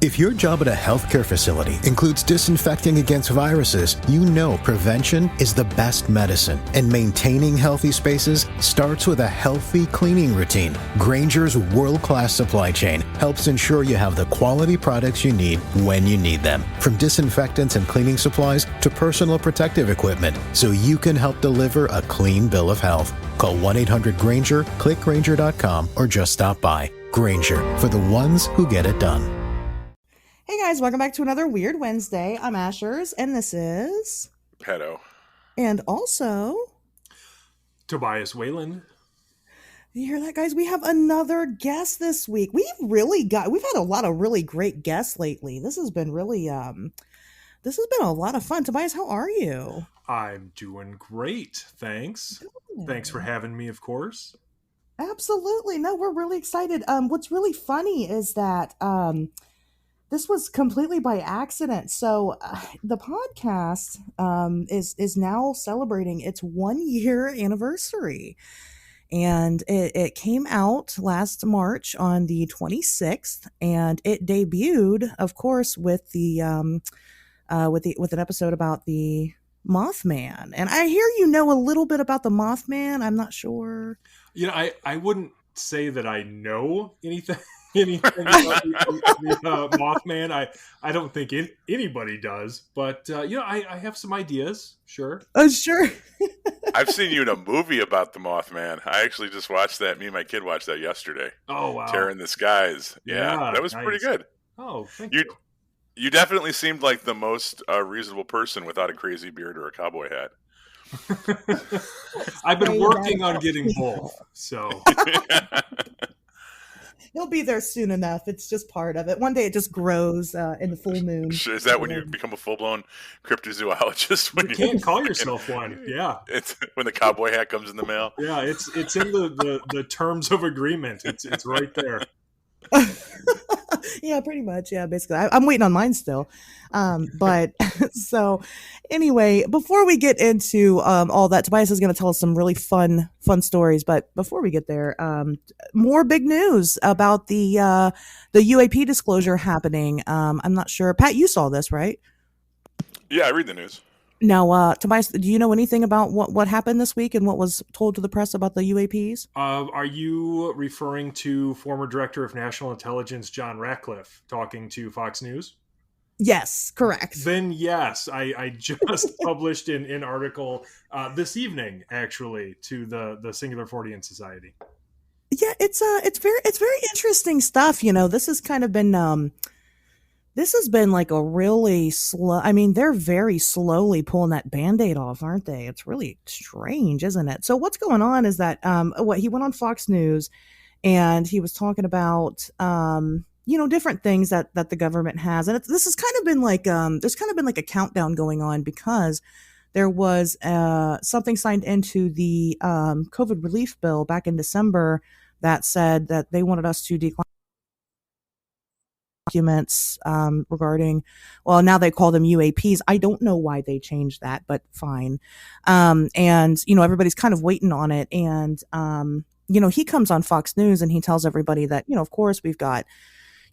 If your job at a healthcare facility includes disinfecting against viruses, you know prevention is the best medicine, and maintaining healthy spaces starts with a healthy cleaning routine. Grainger's world-class supply chain helps ensure you have the quality products you need when you need them, from disinfectants and cleaning supplies to personal protective equipment, so you can help deliver a clean bill of health. Call 1-800-GRAINGER, click Grainger.com, or just stop by. Grainger, for the ones who get it done. Hey guys, welcome back to another Weird Wednesday. I'm Ashers, and this is... Pedo. And also... Tobias Wayland. You hear that, guys? We have another guest this week. We've had a lot of really great guests lately. This has been really, this has been a lot of fun. Tobias, how are you? I'm doing great, thanks. Good. Thanks for having me, of course. Absolutely. No, we're really excited. What's really funny is that, this was completely by accident. So the podcast is now celebrating its 1-year anniversary. And it came out last March on the 26th, and it debuted, of course, with the with an episode about the Mothman. And I hear you know a little bit about the Mothman. I'm not sure. You know, I wouldn't say that I know anything about the Mothman. I don't think anybody does, but I have some ideas. Sure. Oh, sure. I've seen you in a movie about the Mothman. I actually just watched that. Me and my kid watched that yesterday. Oh, wow. Terror in the Skies. Yeah, that was nice. Pretty good. Oh, thank you. You definitely seemed like the most reasonable person without a crazy beard or a cowboy hat. I've been working on getting both, so... He'll be there soon enough. It's just part of it. One day it just grows in the full moon. Is that when you become a full-blown cryptozoologist? You can't call yourself one. Yeah. It's when the cowboy hat comes in the mail. Yeah, it's in the terms of agreement. It's right there. Yeah, pretty much. Yeah, basically. I'm waiting on mine still. But so anyway, before we get into all that, Tobias is going to tell us some really fun stories. But before we get there, more big news about the UAP disclosure happening. I'm not sure. Pat, you saw this, right? Yeah, I read the news. Now, Tobias, do you know anything about what happened this week and what was told to the press about the UAPs? Are you referring to former Director of National Intelligence John Ratcliffe talking to Fox News? Yes, correct. Then yes, I just published an article this evening, actually, to the Singular Fortean Society. Yeah, it's very interesting stuff. You know, this has kind of been this has been like a really slow, I mean, they're very slowly pulling that Band-Aid off, aren't they? It's really strange, isn't it? So what's going on is that, he went on Fox News and he was talking about, different things that the government has. And this has kind of been like, there's kind of been like a countdown going on because there was something signed into the COVID relief bill back in December that said that they wanted us to decline documents regarding, well, now they call them UAPs. I don't know why they changed that, but fine. And, everybody's kind of waiting on it. And, he comes on Fox News and he tells everybody that, of course we've got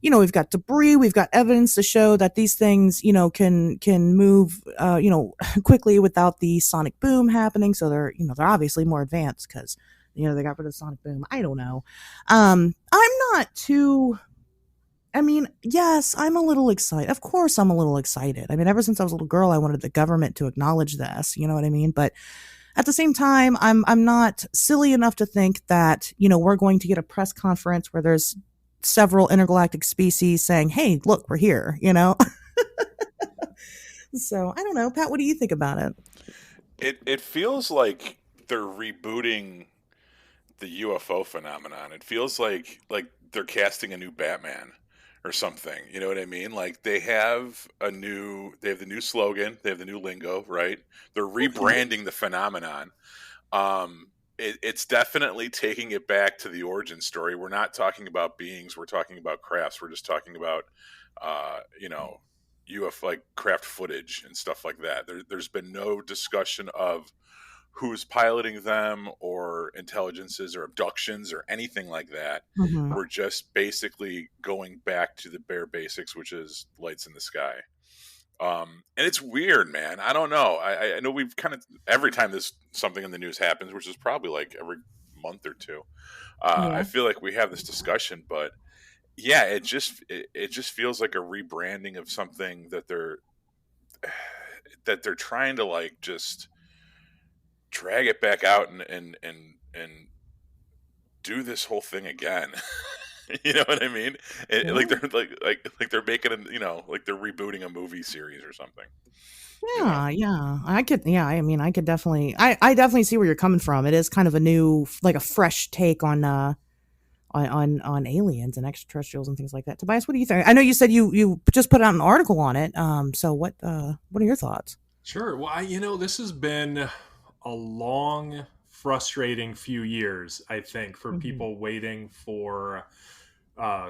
debris, we've got evidence to show that these things, can move, quickly without the sonic boom happening. So they're obviously more advanced because, they got rid of the sonic boom. I don't know. I'm not too... I mean, yes, I'm a little excited. Of course, I'm a little excited. I mean, ever since I was a little girl, I wanted the government to acknowledge this. You know what I mean? But at the same time, I'm not silly enough to think that, we're going to get a press conference where there's several intergalactic species saying, hey, look, we're here, So, I don't know. Pat, what do you think about it? It feels like they're rebooting the UFO phenomenon. It feels like they're casting a new Batman or something, you know what I mean? Like they have the new slogan, they have the new lingo, right? They're rebranding the phenomenon. It's definitely taking it back to the origin story. We're not talking about beings, we're talking about crafts. We're just talking about, UFO like craft footage and stuff like that. There's been no discussion of who's piloting them or intelligences or abductions or anything like that. Hmm. We're just basically going back to the bare basics, which is lights in the sky. And it's weird, man. I don't know. I know we've kind of every time this something in the news happens, which is probably like every month or two. I Yeah. feel like we have this discussion, but yeah, it just feels like a rebranding of something that they're trying to like just drag it back out and do this whole thing again. You know what I mean? Like Yeah. they're like they're making a, like they're rebooting a movie series or something. You know? Yeah, yeah. I could, yeah, I mean, I could definitely, I definitely see where you're coming from. It is kind of a new, like a fresh take on aliens and extraterrestrials and things like that. Tobias, what do you think? I know you said you just put out an article on it. So what are your thoughts? Sure. Well, this has been a long, frustrating few years, I think, for Hmm. people waiting for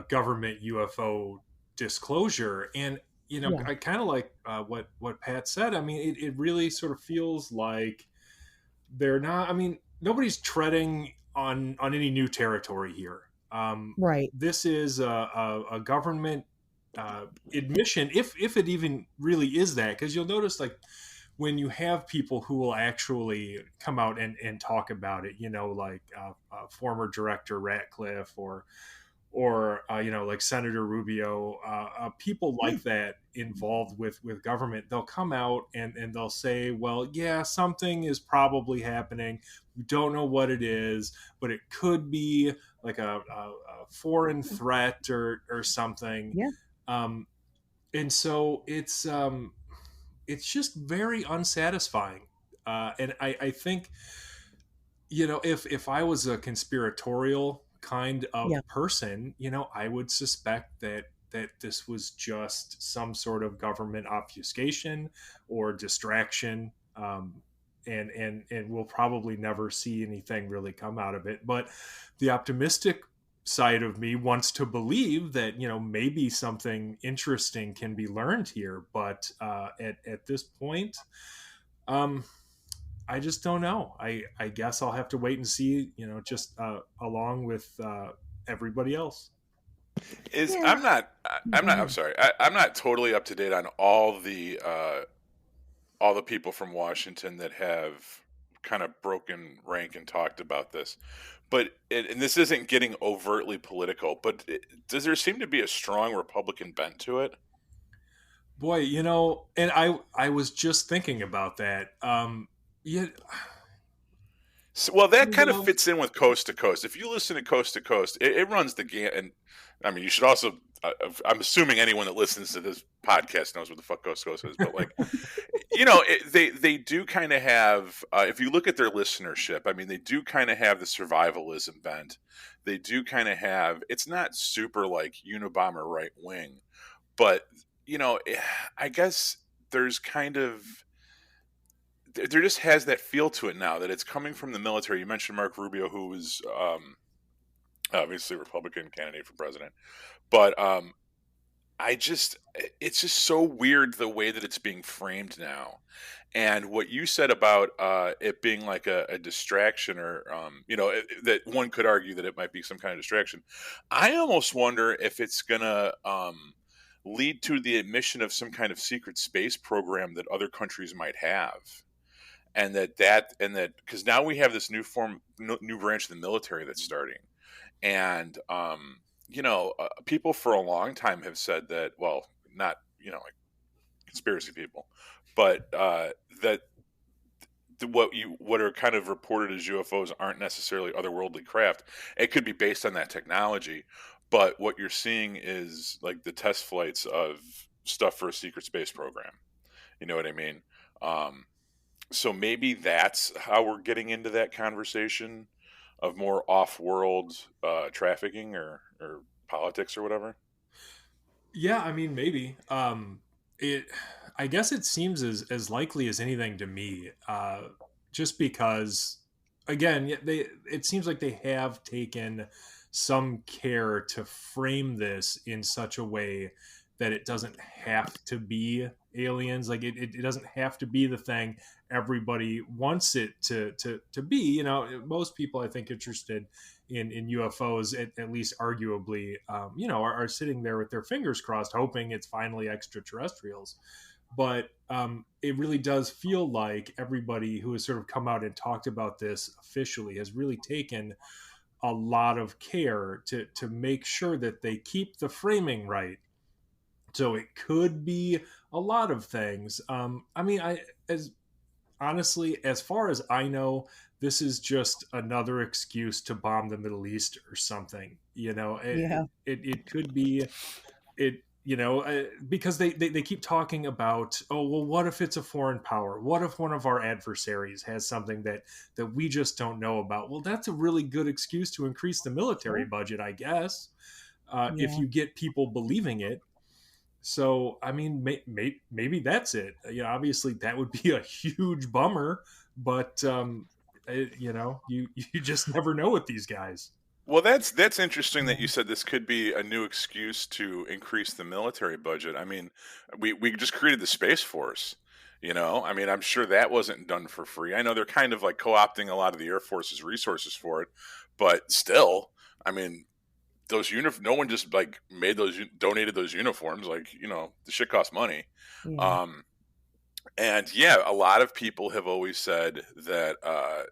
government UFO disclosure. And, Yeah. I kind of like what Pat said. I mean, it really sort of feels like they're not, I mean, nobody's treading on any new territory here. Right. This is a government admission, if it even really is that, because you'll notice, like, when you have people who will actually come out and talk about it, like former director Ratcliffe, or like Senator Rubio, people Yeah. like that involved with government, they'll come out and they'll say, well, yeah, something is probably happening. We don't know what it is, but it could be like a foreign threat or something. Yeah. Um, and so it's just very unsatisfying. And I think, if I was a conspiratorial kind of Yeah. person, I would suspect that this was just some sort of government obfuscation or distraction. And we'll probably never see anything really come out of it. But the optimistic side of me wants to believe that, maybe something interesting can be learned here. But at this point, um, I just don't know. I guess I'll have to wait and see, just along with everybody else. Is Yeah. I'm Go not I'm ahead. sorry. I'm not totally up to date on all the people from Washington that have kind of broken rank and talked about this. But and this isn't getting overtly political, but does there seem to be a strong Republican bent to it? Boy, and I was just thinking about that. Yeah, So, well, that kind kind of of. fits in with Coast to Coast. If you listen to Coast, it runs the game. And I mean, you should also. I'm assuming anyone that listens to this podcast knows what the fuck Coast to Coast is. But like, they do kind of have. If you look at their listenership, I mean, they do kind of have the survivalism bent. They do kind of have. It's not super like Unabomber right wing, but I guess there's kind of there just has that feel to it now that it's coming from the military. You mentioned Mark Rubio, who was obviously a Republican candidate for president, but it's just so weird the way that it's being framed now. And what you said about it being like a distraction, or that one could argue that it might be some kind of distraction. I almost wonder if it's gonna lead to the admission of some kind of secret space program that other countries might have, and that because now we have this new branch of the military that's starting, and people for a long time have said that, well, not like conspiracy people, but that what are kind of reported as UFOs aren't necessarily otherworldly craft. It could be based on that technology, but what you're seeing is like the test flights of stuff for a secret space program. You know what I mean? Um, so maybe that's how we're getting into that conversation of more off-world trafficking or politics or whatever. Yeah, I mean, maybe. It. I guess it seems as likely as anything to me. Just because, again, they. It seems like they have taken some care to frame this in such a way that it doesn't have to be aliens. Like it doesn't have to be the thing everybody wants it to be. You know, most people, I think, interested in UFOs, at least arguably, are sitting there with their fingers crossed, hoping it's finally extraterrestrials. But it really does feel like everybody who has sort of come out and talked about this officially has really taken a lot of care to make sure that they keep the framing right. So it could be a lot of things. I mean, as honestly, as far as I know, this is just another excuse to bomb the Middle East or something. You know, Yeah. it could be it. You know, because they keep talking about, oh, well, what if it's a foreign power? What if one of our adversaries has something that we just don't know about? Well, that's a really good excuse to increase the military budget, I guess, if Yeah. you get people believing it. So, I mean, maybe that's it. You know, obviously that would be a huge bummer, but you just never know with these guys. Well, that's interesting that you said this could be a new excuse to increase the military budget. I mean, we just created the Space Force. You know, I mean, I'm sure that wasn't done for free. I know they're kind of like co-opting a lot of the Air Force's resources for it, but still, I mean, no one just like donated those uniforms. Like, you know, the shit costs money. Yeah. Um, and yeah, a lot of people have always said that, I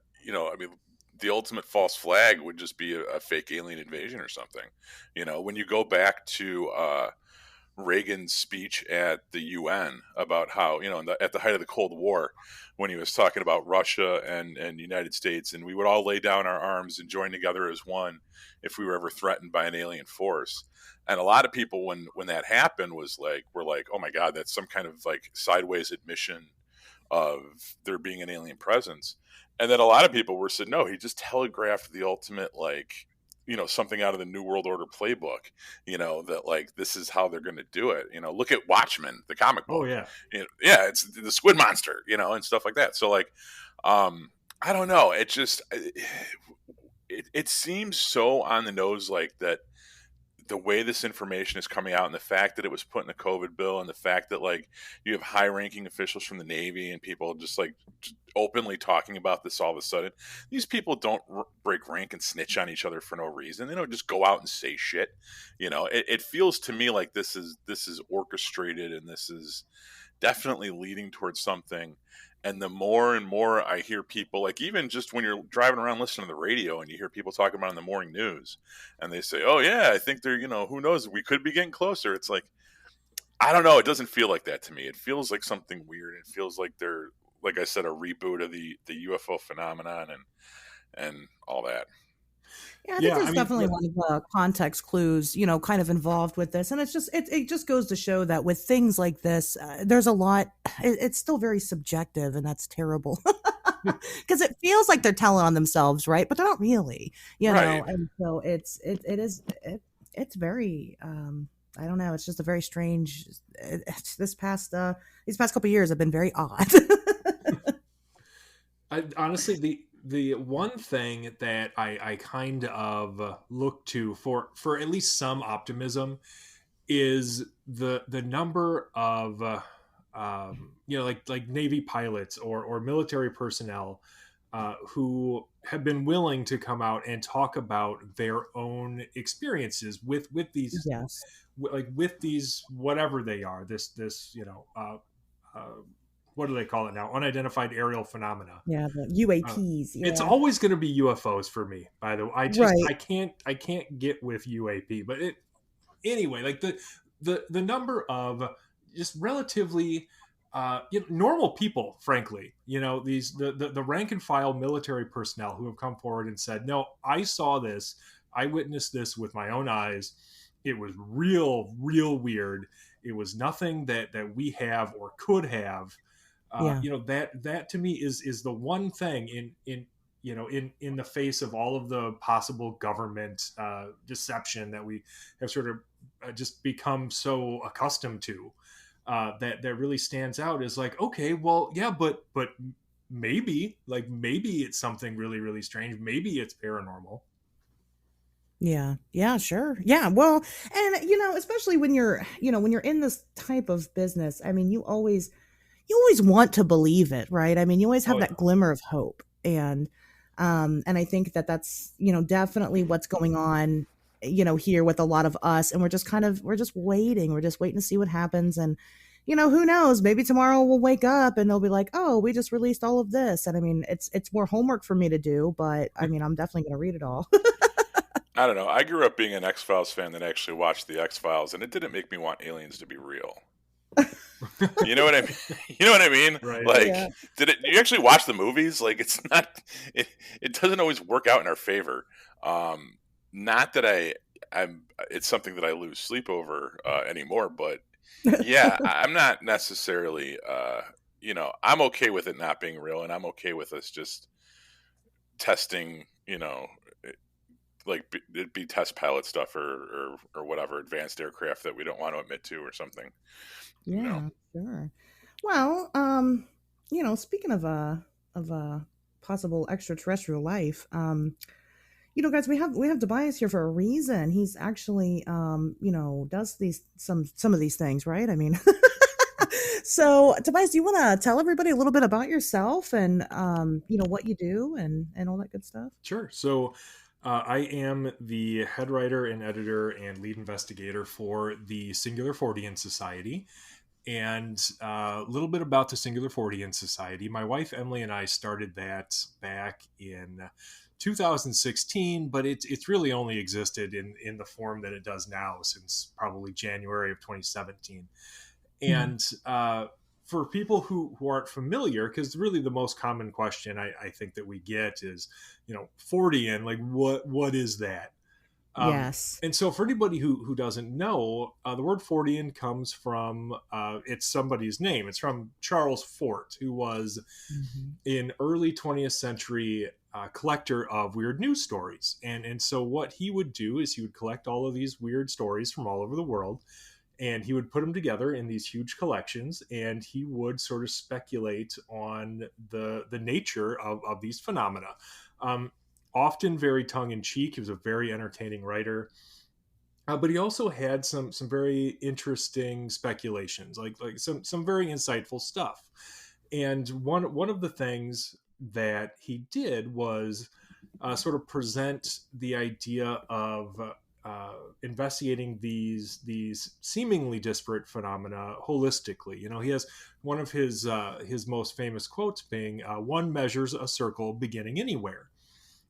mean, the ultimate false flag would just be a fake alien invasion or something. You know, when you go back to Reagan's speech at the UN about how, you know, at the height of the Cold War, when he was talking about Russia and the United States, and we would all lay down our arms and join together as one if we were ever threatened by an alien force. And a lot of people, when that happened, were like, oh my God, that's some kind of like sideways admission of there being an alien presence. And then a lot of people were said, no, he just telegraphed the ultimate, like, you know, something out of the New World Order playbook, you know, that like, this is how they're going to do it. You know, look at Watchmen, the comic Oh book. yeah. You know, yeah, it's the squid monster, you know, and stuff like that. So like, I don't know. It just, it seems so on the nose, like that the way this information is coming out and the fact that it was put in the COVID bill and the fact that like you have high ranking officials from the Navy and people just like openly talking about this all of a sudden, these people don't break rank and snitch on each other for no reason. They don't just go out and say shit. You know, it feels to me like this is orchestrated, and this is definitely leading towards something. And the more and more I hear people, like even just when you're driving around listening to the radio and you hear people talking about it in the morning news and they say, oh yeah, I think they're, you know, who knows, we could be getting closer. It's like, I don't know. It doesn't feel like that to me. It feels like something weird. It feels like they're, like I said, a reboot of the UFO phenomenon and all that. Yeah, I think there's definitely one of the context clues, you know, kind of involved with this. And it's just, it just goes to show that with things like this, there's a lot, it's still very subjective, and that's terrible. Because it feels like they're telling on themselves, right? But they're not really, you know? And so it's very, I don't know. It's just a very strange, these past couple of years have been very odd. Honestly, the one thing that I kind of look to for at least some optimism is the number of like Navy pilots or military personnel who have been willing to come out and talk about their own experiences with these Yes. with these, whatever they are, this what do they call it now? Unidentified aerial phenomena. Yeah, the UAPs. It's always going to be UFOs for me. By the way, I can't get with UAP. But anyway, like the number of just relatively normal people, frankly, you know, the rank and file military personnel who have come forward and said, no, I saw this, I witnessed this with my own eyes. It was real weird. It was nothing that we have or could have. You know, that to me is the one thing in the face of all of the possible government deception that we have sort of just become so accustomed to, that really stands out, is like, okay, well, yeah, but maybe it's something really strange. Maybe it's paranormal. Yeah. Yeah, sure. Yeah. Well, and especially when you're in this type of business, I mean, you always want to believe it, right? I mean, you always Oh have yeah. that glimmer of hope. And I think that that's, definitely what's going on, here with a lot of us. And we're just waiting. We're just waiting to see what happens. And, who knows? Maybe tomorrow we'll wake up and they'll be like, oh, we just released all of this. And I mean, it's more homework for me to do, but I mean, I'm definitely going to read it all. I don't know. I grew up being an X Files fan that actually watched the X Files, and it didn't make me want aliens to be real. You know what I mean? You know what I mean? Right. Like, Yeah. did you actually watch the movies? Like, it's not. It doesn't always work out in our favor. Not that I'm. It's something that I lose sleep over anymore. But yeah, I'm not necessarily. I'm okay with it not being real, and I'm okay with us just testing. Like it'd be test pilot stuff or whatever advanced aircraft that we don't want to admit to or something. You know. Yeah, sure. Well, speaking of possible extraterrestrial life, guys, we have Tobias here for a reason. He's actually does some of these things, right? I mean, so Tobias, do you want to tell everybody a little bit about yourself and what you do and all that good stuff? Sure. So I am the head writer and editor and lead investigator for the Singular Fortean Society. And a little bit about the Singular Fortean Society. My wife Emily and I started that back in 2016, but it's really only existed in the form that it does now since probably January of 2017. Mhm. And for people who aren't familiar, because really the most common question I think that we get is, Fortean, like what is that? Yes. And so, for anybody who doesn't know, the word Fortean comes from it's somebody's name. It's from Charles Fort, who was Mhm. an early 20th century collector of weird news stories. And so, what he would do is he would collect all of these weird stories from all over the world, and he would put them together in these huge collections, and he would sort of speculate on the nature of these phenomena. Um, Often very tongue in cheek. He was a very entertaining writer, but he also had some very interesting speculations, like some very insightful stuff. And one of the things that he did was sort of present the idea of investigating these seemingly disparate phenomena holistically. He has one of his most famous quotes being, "One measures a circle beginning anywhere."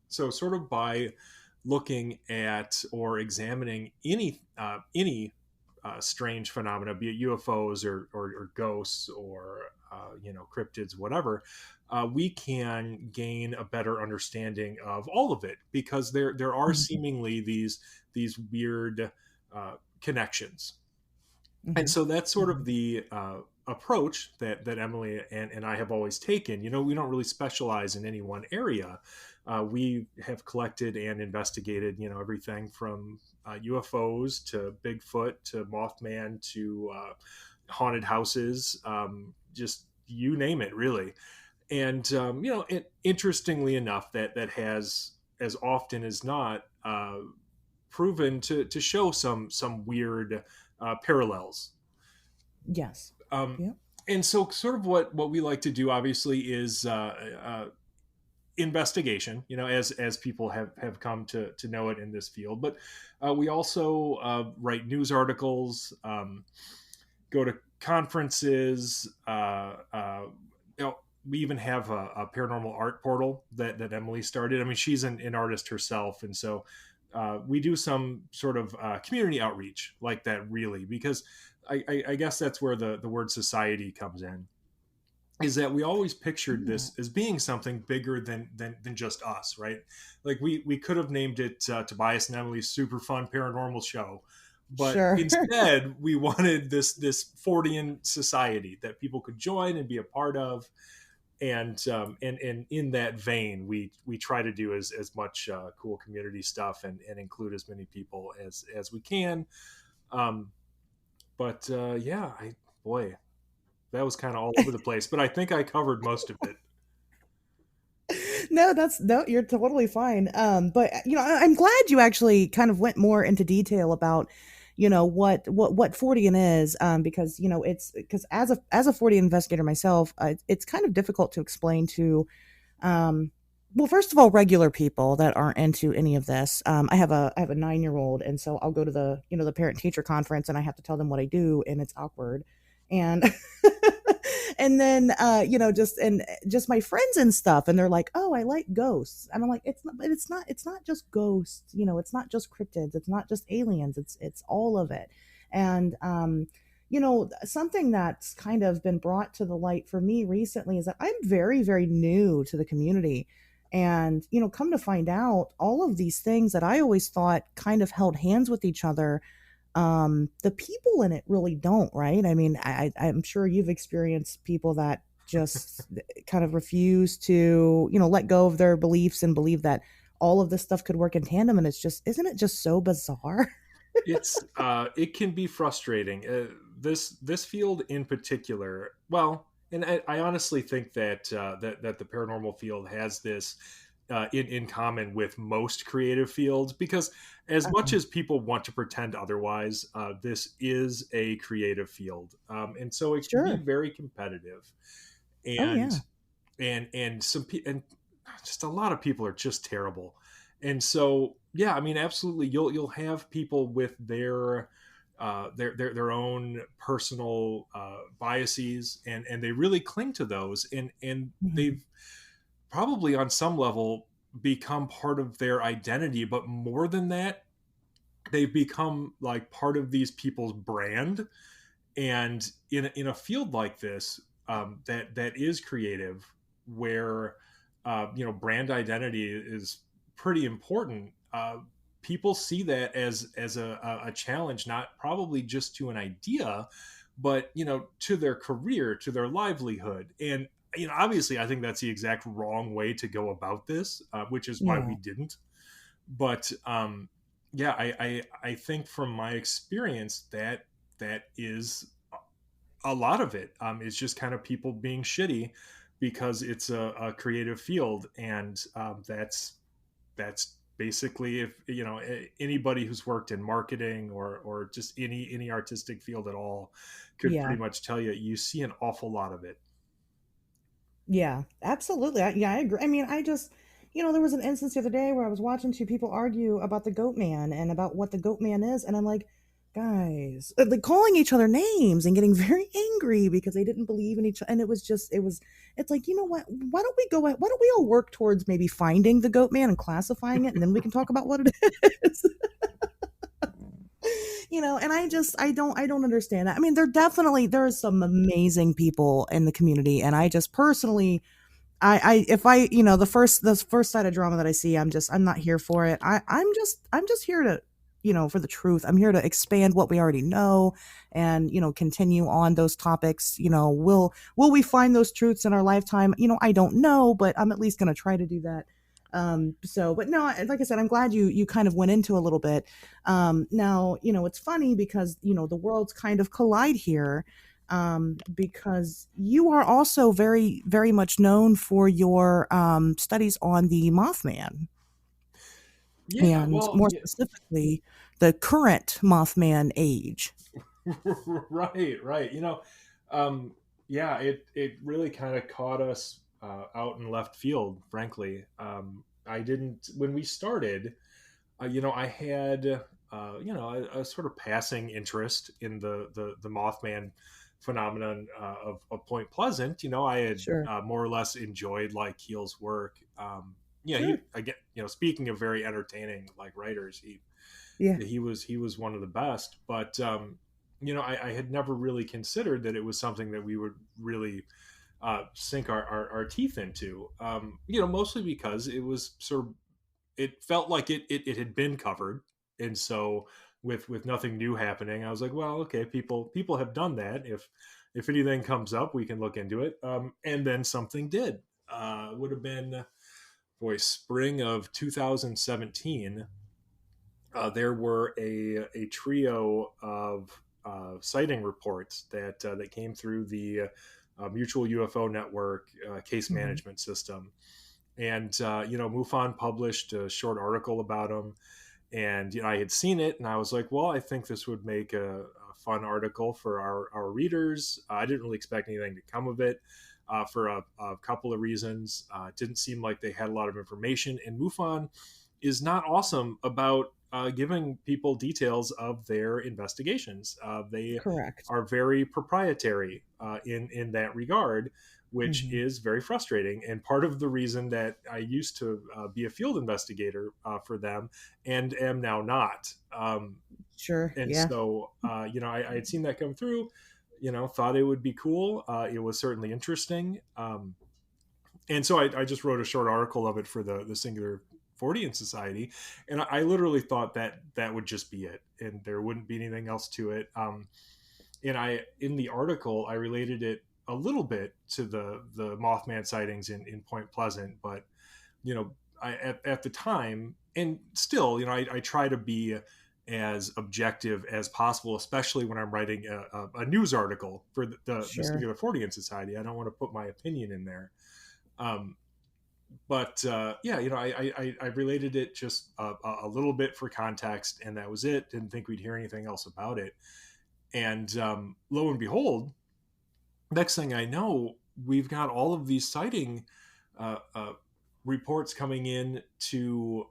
So, sort of by looking at or examining any strange phenomena, be it UFOs or ghosts or cryptids, whatever, we can gain a better understanding of all of it, because there are Mhm. seemingly these weird connections. And Mhm. so that's sort of Mhm. the approach that Emily and I have always taken. We don't really specialize in any one area. We have collected and investigated, everything from UFOs to Bigfoot to Mothman to haunted houses, just you name it, really. And interestingly enough, that has, as often as not, proven to show some weird parallels. Yes. Um, Yep. and so, sort of what we like to do, obviously, is investigation. As people have come to know it in this field, but we also write news articles, go to conferences. We even have a paranormal art portal that Emily started. I mean, she's an artist herself, and so we do some sort of community outreach like that, really, because I guess that's where the word society comes in. Is that we always pictured Yeah. this as being something bigger than just us, right? Like we could have named it Tobias and Emily's Super Fun Paranormal Show, but Sure. instead we wanted this Fortean society that people could join and be a part of. And in that vein, we try to do as much cool community stuff and include as many people as we can. Um, but yeah, boy, that was kind of all over the place, but I think I covered most of it. No, no, you're totally fine. But I'm glad you actually kind of went more into detail about, what Fortean is, because it's because as a Fortean investigator myself, it's kind of difficult to explain to, um, well, first of all, regular people that aren't into any of this. I have a 9-year-old, and so I'll go to the parent teacher conference, and I have to tell them what I do, and it's awkward, and and then just my friends and stuff, and they're like, oh, I like ghosts, and I'm like, it's not just ghosts, it's not just cryptids, it's not just aliens, it's all of it. And something that's kind of been brought to the light for me recently is that I'm very, very new to the community. And, come to find out, all of these things that I always thought kind of held hands with each other, the people in it really don't, right? I mean, I'm sure you've experienced people that just kind of refuse to, let go of their beliefs and believe that all of this stuff could work in tandem. And isn't it just so bizarre? It can be frustrating. This field in particular, well, and I honestly think that the paranormal field has this in common with most creative fields, because as much Uh-huh. as people want to pretend otherwise, this is a creative field, and so it can be Sure. very competitive, Oh, and yeah. and just a lot of people are just terrible. And so yeah, I mean, absolutely, you'll have people with their own personal biases, and they really cling to those, and Mhm. they've probably on some level become part of their identity, but more than that, they've become like part of these people's brand. And in a field like this, that is creative, where brand identity is pretty important. People see that as a challenge, not probably just to an idea, but to their career, to their livelihood. And obviously, I think that's the exact wrong way to go about this, which is why we Yeah. didn't. But yeah, I think from my experience that is a lot of it. It's just kind of people being shitty because it's a creative field, and that's basically, if anybody who's worked in marketing or just any artistic field at all could Yeah. pretty much tell you, you see an awful lot of it. Yeah, absolutely. I agree. I mean, there was an instance the other day where I was watching two people argue about the goat man and about what the goat man is. And I'm like, guys, like calling each other names and getting very angry because they didn't believe in each other. And it's like, you know what? Why don't we all work towards maybe finding the goat man and classifying it, and then we can talk about what it is. And I don't understand that. I mean, there's some amazing people in the community, and I just personally, if I, the first side of drama that I see, I'm not here for it. I'm just here to, for the truth. I'm here to expand what we already know, and continue on those topics. Will we find those truths in our lifetime? I don't know, but I'm at least going to try to do that. But no, like I said, I'm glad you kind of went into a little bit. Now, it's funny because the worlds kind of collide here, because you are also very, very much known for your studies on the Mothman, Yeah, and well, more yeah. specifically, the current Mothman age. Right. Um, yeah, it really kind of caught us out in left field, frankly. I didn't when we started. I had a sort of passing interest in the Mothman phenomenon of Point Pleasant. I had Sure. more or less enjoyed like Keel's work. Yeah, he Sure. again, speaking of very entertaining like writers, Yeah. he was one of the best. But I had never really considered that it was something that we would really sink our teeth into. Mostly because it was sort of, it felt like it had been covered, and so with nothing new happening, I was like, well, okay, people have done that. If anything comes up, we can look into it. And then something did. Would have been, boy, spring of 2017. There were a trio of sighting reports that came through the Mutual UFO Network case Hmm. management system, And MUFON published a short article about them, and I had seen it, and I was like, well, I think this would make a fun article for our readers. I didn't really expect anything to come of it. For a couple of reasons. It didn't seem like they had a lot of information, and MUFON is not awesome about giving people details of their investigations. They Correct. are very proprietary in that regard, which is very frustrating. And part of the reason that I used to be a field investigator for them and am now not. Sure. And Yeah. so, I had seen that come through, thought it would be cool. It was certainly interesting. And so I just wrote a short article of it for the Singular Fortean Society. And I literally thought that would just be it. And there wouldn't be anything else to it. And in the article, I related it a little bit to the Mothman sightings in Point Pleasant. But, at the time, and still, I try to be as objective as possible, especially when I'm writing a news article for the Singular Fortean Society. I don't want to put my opinion in there. But I related it just a little bit for context, and that was it. Didn't think we'd hear anything else about it. And lo and behold, next thing I know, we've got all of these sighting reports coming in to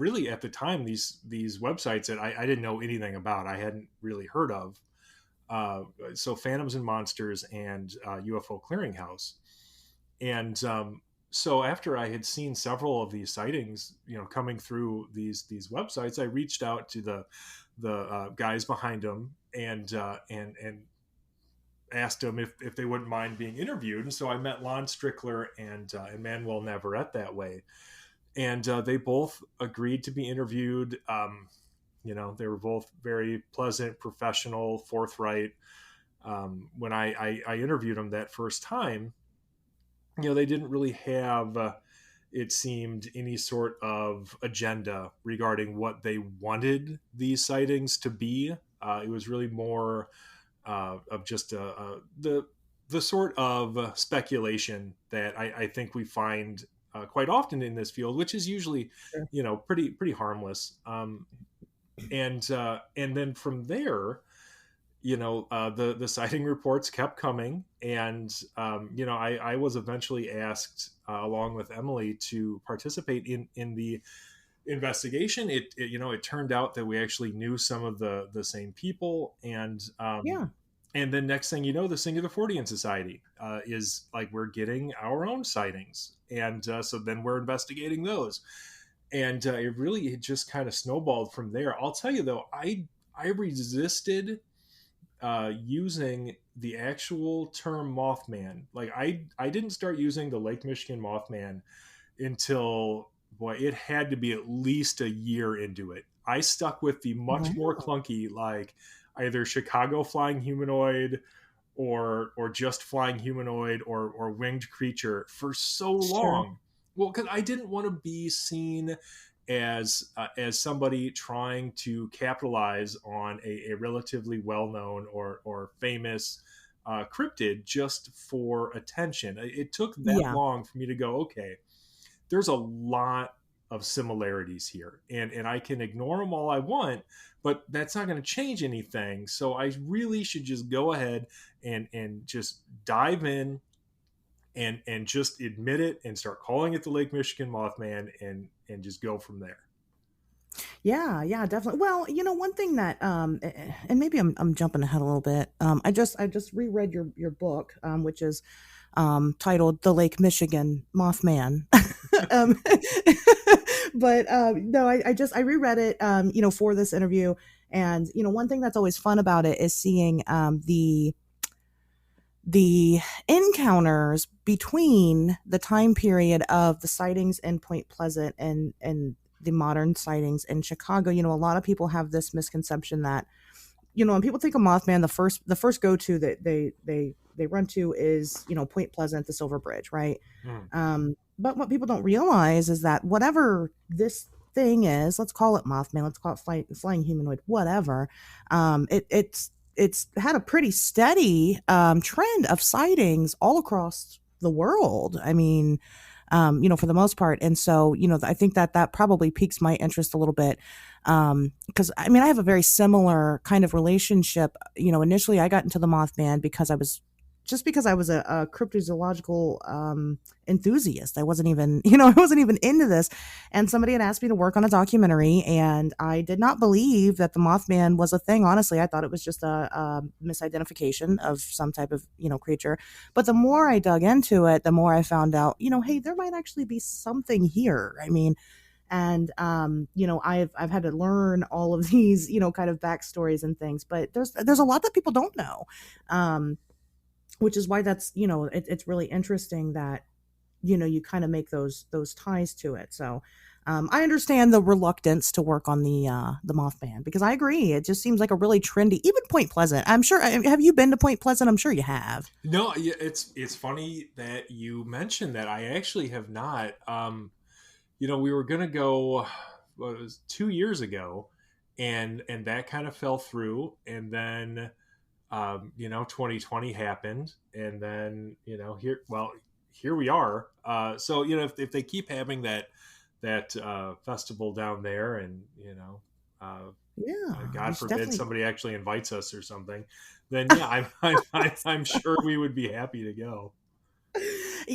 really at the time, these websites that I didn't know anything about, I hadn't really heard of. So Phantoms and Monsters and UFO Clearinghouse. And so after I had seen several of these sightings, coming through these websites, I reached out to the guys behind them and asked them if they wouldn't mind being interviewed. And so I met Lon Strickler and Manuel Navarrete that way. And they both agreed to be interviewed. They were both very pleasant, professional, forthright. When I interviewed them that first time, they didn't really have, it seemed, any sort of agenda regarding what they wanted these sightings to be. It was really more of just the sort of speculation that I think we find quite often in this field, which is usually, pretty harmless. And then from there, the sighting reports kept coming, and I was eventually asked along with Emily to participate in the investigation. It turned out that we actually knew some of the same people, and and then next thing you know, the Singular Fortean Society is like, we're getting our own sightings, and so then we're investigating those, and it just kind of snowballed from there. I'll tell you though, I resisted using the actual term Mothman. Like I didn't start using the Lake Michigan Mothman until, it had to be at least a year into it. I stuck with the much more clunky, like either Chicago flying humanoid or just flying humanoid or winged creature for so long. Well, because I didn't want to be seen as somebody trying to capitalize on a relatively well-known or famous cryptid just for attention. It took that long for me to go, okay, there's a lot of similarities here, and I can ignore them all I want, but that's not going to change anything. So I really should just go ahead and just dive in and just admit it and start calling it the Lake Michigan Mothman and just go from there. Yeah, definitely. Well, one thing that, and maybe I'm jumping ahead a little bit. I just reread your book, which is titled "The Lake Michigan Mothman." But no, I reread it, for this interview, and one thing that's always fun about it is seeing the encounters between the time period of the sightings in Point Pleasant and the modern sightings in Chicago. A lot of people have this misconception that, when people think of Mothman, the first go-to that they run to is, Point Pleasant, the Silver Bridge, right? But what people don't realize is that whatever this thing is, let's call it Mothman, let's call it flying humanoid, whatever, it's had a pretty steady trend of sightings all across the world. I mean, for the most part. And so, I think that probably piques my interest a little bit. Because I mean, I have a very similar kind of relationship. Initially I got into the Mothman because I was a cryptozoological enthusiast. I wasn't even, I wasn't even into this. And somebody had asked me to work on a documentary, and I did not believe that the Mothman was a thing. Honestly, I thought it was just a misidentification of some type of, creature. But the more I dug into it, the more I found out, hey, there might actually be something here. I mean, and I've had to learn all of these, kind of backstories and things, but there's a lot that people don't know. Which is why that's, it's really interesting that, you kind of make those ties to it. So I understand the reluctance to work on the Mothman, because I agree. It just seems like a really trendy, even Point Pleasant. I'm sure. Have you been to Point Pleasant? I'm sure you have. No, it's funny that you mentioned that. I actually have not. We were going to go, it was 2 years ago, and that kind of fell through. And then, 2020 happened, and then, here we are. So, if they keep having that festival down there, and, God forbid somebody actually invites us or something, then yeah, I'm sure we would be happy to go.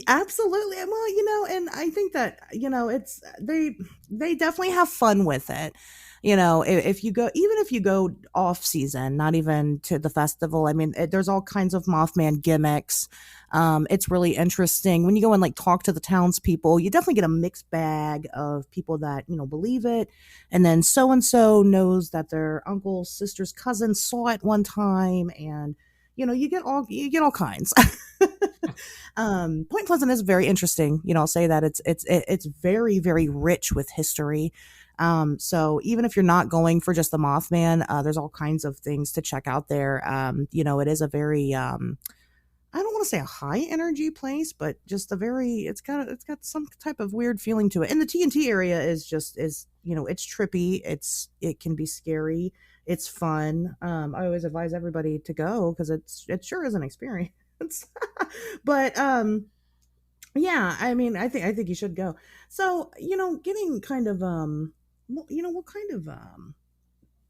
Absolutely. Well, and I think that, it's they definitely have fun with it. If you go, even if you go off season, not even to the festival, I mean, there's all kinds of Mothman gimmicks. It's really interesting when you go and like talk to the townspeople. You definitely get a mixed bag of people that, believe it. And then so-and-so knows that their uncle's sister's cousin saw it one time, and you get all kinds. Point Pleasant is very interesting. I'll say that it's very, very rich with history. So even if you're not going for just the Mothman, there's all kinds of things to check out there. It is a very, I don't want to say a high energy place, but just it's got some type of weird feeling to it. And the TNT area is it's trippy. It can be scary. It's fun. I always advise everybody to go, because it sure is an experience. But yeah, I mean, I think you should go. So, getting kind of we'll kind of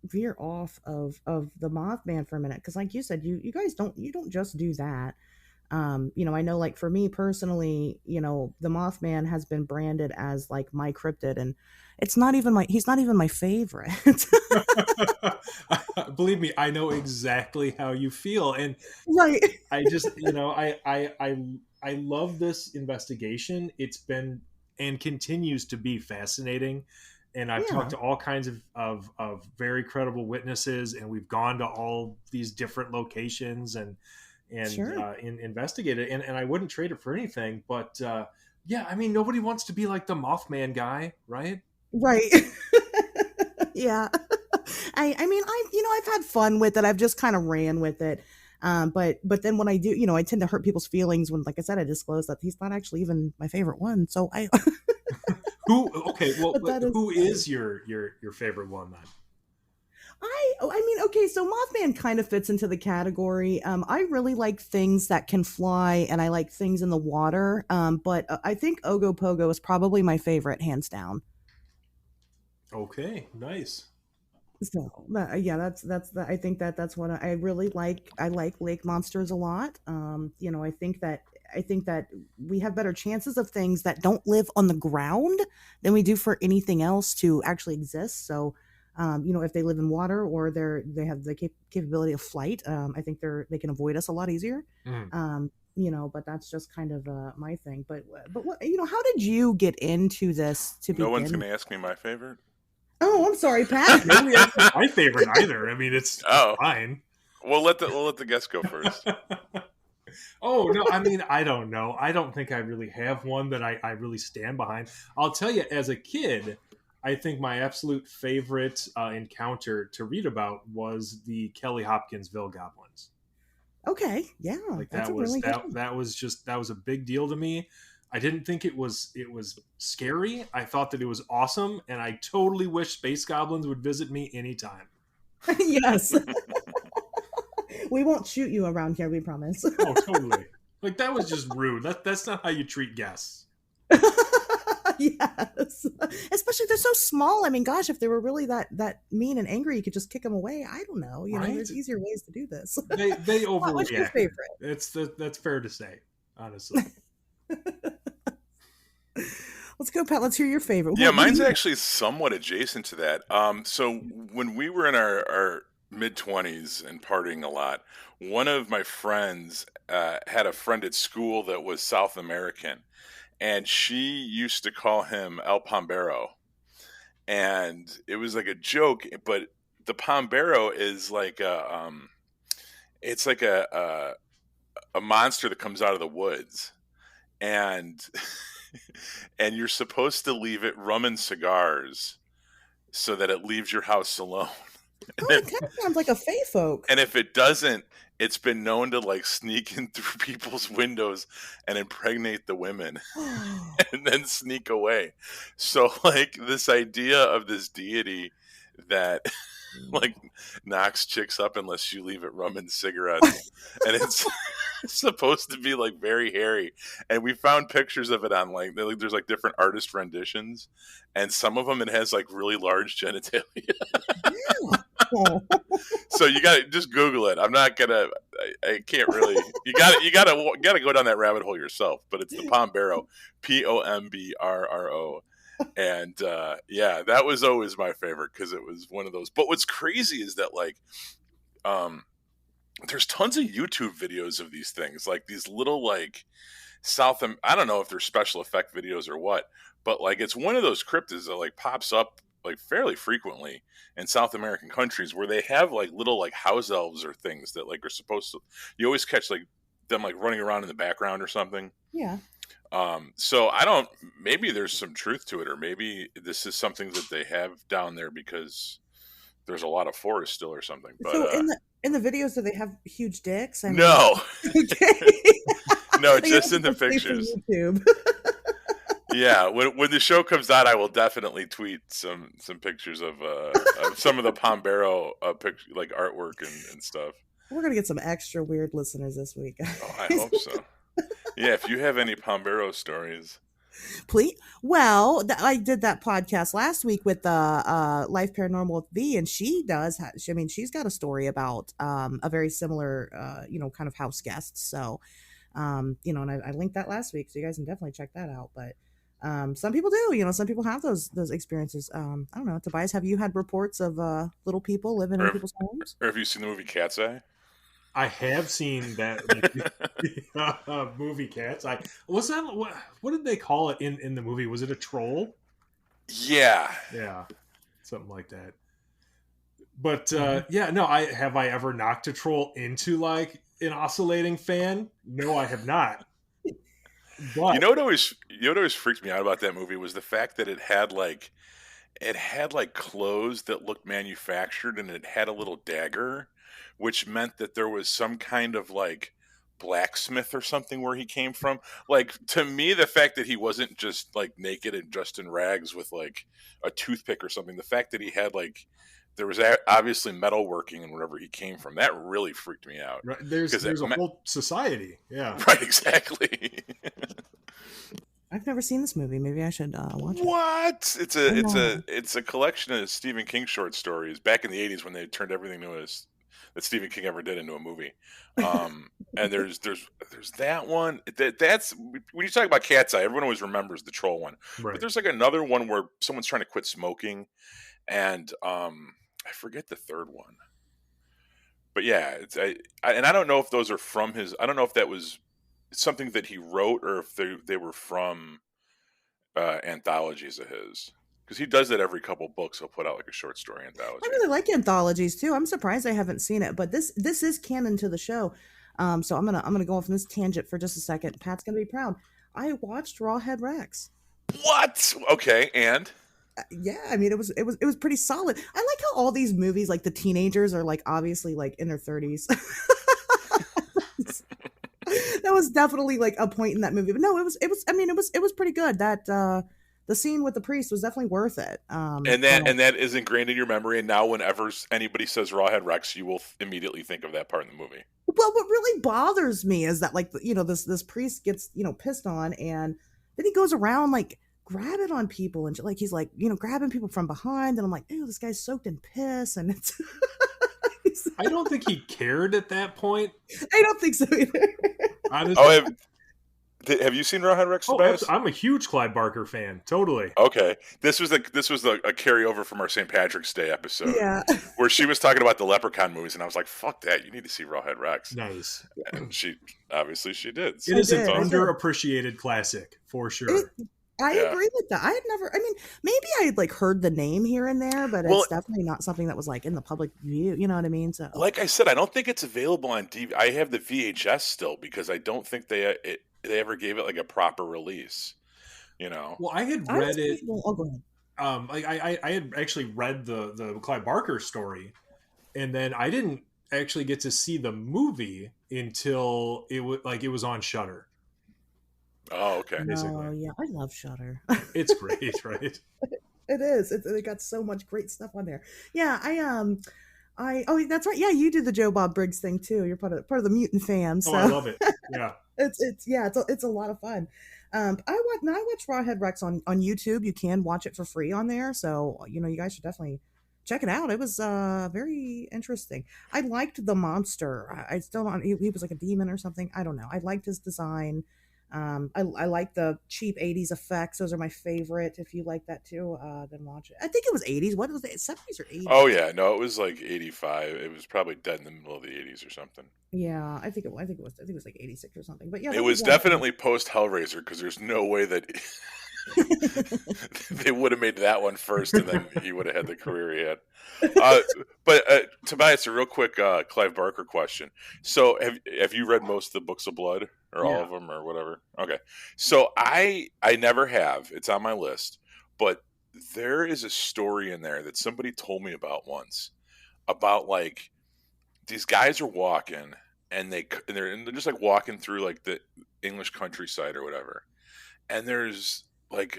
veer off of the Mothman for a minute, because like you said, you guys don't just do that. I know, like, for me personally, the Mothman has been branded as like my cryptid, and he's not even my favorite. Believe me, I know exactly how you feel. And right. I just, I love this investigation. It's been and continues to be fascinating. And I've talked to all kinds of very credible witnesses, and we've gone to all these different locations and Sure. investigated it. And I wouldn't trade it for anything. But yeah, I mean, nobody wants to be like the Mothman guy, right? Right. Yeah. I mean, I've had fun with it. I've just kind of ran with it. But then when I do, I tend to hurt people's feelings when, like I said, I disclose that he's not actually even my favorite one. So who is your favorite one then? I mean, okay, so Mothman kind of fits into the category. I really like things that can fly, and I like things in the water. But I think Ogopogo is probably my favorite, hands down. Okay, nice. So yeah, I think that's what I really like. I like lake monsters a lot. I think that we have better chances of things that don't live on the ground than we do for anything else to actually exist. So, if they live in water, or they have the capability of flight, I think they can avoid us a lot easier. But that's just kind of my thing. But what, how did you get into this to begin? No one's going to ask me my favorite. Oh, I'm sorry, Pat. Nobody asked my favorite either. I mean, it's fine. We'll let the guest go first. Oh, no, I mean, I don't know. I don't think I really have one that I really stand behind. I'll tell you, as a kid, I think my absolute favorite encounter to read about was the Kelly Hopkinsville goblins. Okay, yeah, like that was that was a big deal to me. I didn't think it was scary. I thought that it was awesome, and I totally wish space goblins would visit me anytime. Yes. We won't shoot you around here, we promise. Oh, totally. Like, that was just rude. That's not how you treat guests. Yes. Especially they're so small. I mean, gosh, if they were really that mean and angry, you could just kick them away. I don't know. You know, Right? there's easier ways to do this. They What's your overreact. favorite? That's fair to say, honestly. Let's go, Pat. Let's hear your favorite. Yeah, What do mine's you- actually somewhat adjacent to that. So when we were in our mid 20s and partying a lot, one of my friends had a friend at school that was South American, and she used to call him El Pombero. And it was like a joke, but the Pombero is like it's like a monster that comes out of the woods, and and you're supposed to leave it rum and cigars so that it leaves your house alone. Oh, it kind of sounds like a Fey folk. And if it doesn't, it's been known to like sneak in through people's windows and impregnate the women and then sneak away. So like this idea of this deity that like knocks chicks up unless you leave it rum and cigarettes, and it's supposed to be like very hairy. And we found pictures of it on like there's like different artist renditions, and some of them it has like really large genitalia. So you got to just Google it. I'm not gonna. I can't really. You got to go down that rabbit hole yourself. But it's the Pombero, Pombrro, and yeah, that was always my favorite because it was one of those. But what's crazy is that like, there's tons of YouTube videos of these things, like these little like I don't know if they're special effect videos or what, but like it's one of those cryptids that like pops up like fairly frequently in South American countries where they have like little like house elves or things that like are supposed to, you always catch like them like running around in the background or something. Yeah. So maybe there's some truth to it, or maybe this is something that they have down there because there's a lot of forest still or something. But So in the videos, do they have huge dicks? No. Okay. No, I just guess in the it's safe for pictures. YouTube. Yeah, when the show comes out, I will definitely tweet some pictures of some of the Pombero picture, like artwork and stuff. We're gonna get some extra weird listeners this week. Oh, I hope so. Yeah, if you have any Pombero stories, Please. Well, I did that podcast last week with Life Paranormal with V, and she does. I mean, she's got a story about a very similar, kind of house guest. So, and I linked that last week, so you guys can definitely check that out. But some people do. Some people have those experiences. I don't know. Tobias, have you had reports of little people living in people's homes? or have you seen the movie Cat's Eye? I have seen that movie Cats. What did they call it in the movie? Was it a troll? Yeah. Yeah, something like that. But no. Have I ever knocked a troll into like an oscillating fan? No, I have not. But You know what always freaked me out about that movie was the fact that it had like clothes that looked manufactured, and it had a little dagger, which meant that there was some kind of like blacksmith or something where he came from. Like, to me, the fact that he wasn't just like naked and dressed in rags with like a toothpick or something, the fact that he had like there was obviously metalworking and wherever he came from, that really freaked me out. right, there's a whole society. Yeah. Right, exactly. I've never seen this movie. Maybe I should watch it. What? It's a collection of Stephen King short stories back in the 80s when they turned everything that Stephen King ever did into a movie. And there's that one that's when you talk about Cat's Eye, everyone always remembers the troll one. Right. But there's like another one where someone's trying to quit smoking, and I forget the third one. But yeah, and I don't know if those are from his. I don't know if that was something that he wrote or if they were from anthologies of his. Because he does that every couple books. He'll put out like a short story anthology. I really like anthologies too. I'm surprised I haven't seen it, but this is canon to the show. So I'm gonna go off on this tangent for just a second. Pat's gonna be proud. I watched Rawhead Rex. What? Okay, and Yeah, I mean it was pretty solid. I like how all these movies, like the teenagers are like obviously like in their 30s. That was definitely like a point in that movie, but no, it was pretty good. That the scene with the priest was definitely worth it. And that is ingrained in your memory. And now, whenever anybody says Rawhead Rex, you will immediately think of that part in the movie. Well, what really bothers me is that, like, this priest gets pissed on, and then he goes around like grabbing on people and like he's like, grabbing people from behind, and I'm like, ew, this guy's soaked in piss, and it's I don't think he cared at that point. I don't think so either. Honestly. Have you seen Rawhead Rex? Tobias? I'm a huge Clive Barker fan. Totally. Okay, this was a carryover from our St. Patrick's Day episode, where she was talking about the Leprechaun movies, and I was like, "Fuck that! You need to see Rawhead Rex." Nice. And she did. It is an underappreciated classic for sure. I agree with that. I had never. I mean, maybe I had like heard the name here and there, but it's definitely not something that was like in the public view. You know what I mean? So, like I said, I don't think it's available on DVD. I have the VHS still because I don't think they ever gave it like a proper release. Well, I had read it. Oh, go ahead. I had actually read the Clive Barker story, and then I didn't actually get to see the movie until it was on Shudder. Oh, okay. Oh, yeah, I love Shudder. It's great, right? It is. They got so much great stuff on there. Yeah, oh, that's right. Yeah, you do the Joe Bob Briggs thing too. You're part of the Mutant fam. So. Oh, I love it. Yeah, it's a lot of fun. I watch Rawhead Rex on YouTube. You can watch it for free on there, so you guys should definitely check it out. It was very interesting. I liked the monster. I still don't. He was like a demon or something. I don't know. I liked his design. I like the cheap 80s effects. Those are my favorite. If you like that too, then watch it. I think it was 80s. What was it? 70s or 80s? Oh yeah, no, it was like 85. It was probably dead in the middle of the 80s or something. Yeah, I think it was like 86 or something. But yeah, it was definitely post Hellraiser because there's no way that they would have made that one first, and then he would have had the career he had. But Tobias, a real quick Clive Barker question. So, have you read most of the Books of Blood, or all of them, or whatever? Okay. So I never have. It's on my list, but there is a story in there that somebody told me about once, about like these guys are walking, and they're just like walking through like the English countryside or whatever, and there's like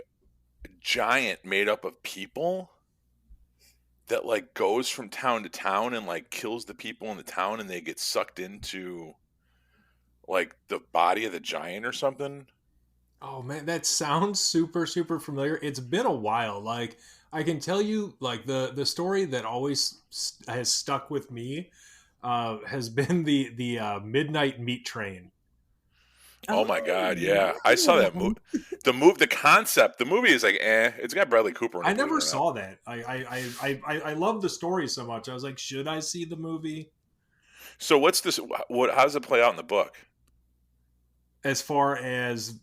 a giant made up of people that like goes from town to town and like kills the people in the town, and they get sucked into like the body of the giant or something. Oh man, that sounds super, super familiar. It's been a while. Like I can tell you, like the story that always has stuck with me has been the Midnight Meat Train. Oh my God! Yeah, I saw that movie. The concept. The movie is like, it's got Bradley Cooper in it. I never saw that. I love the story so much. I was like, should I see the movie? So what's this? How does it play out in the book? As far as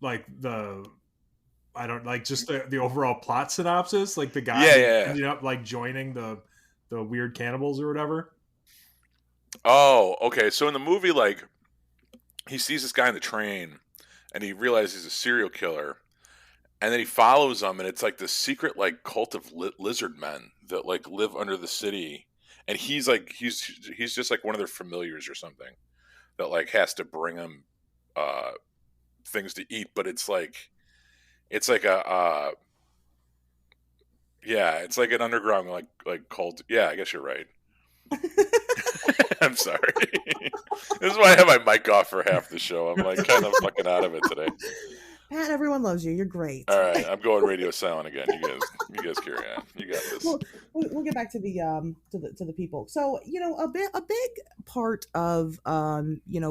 like I don't like just the overall plot synopsis. Like the guy ended up like joining the weird cannibals or whatever. Oh, okay. So in the movie, like, he sees this guy on the train, and he realizes he's a serial killer, and then he follows him, and it's like this secret like cult of lizard men that like live under the city, and he's just like one of their familiars or something that like has to bring him things to eat, but it's like a it's like an underground like cult. Yeah, I guess you're right. I'm sorry. This is why I have my mic off for half the show. I'm like kind of fucking out of it today. Pat, everyone loves you. You're great. All right, I'm going radio silent again. You guys carry on. You got this. Well, we'll get back to the people. So a big part of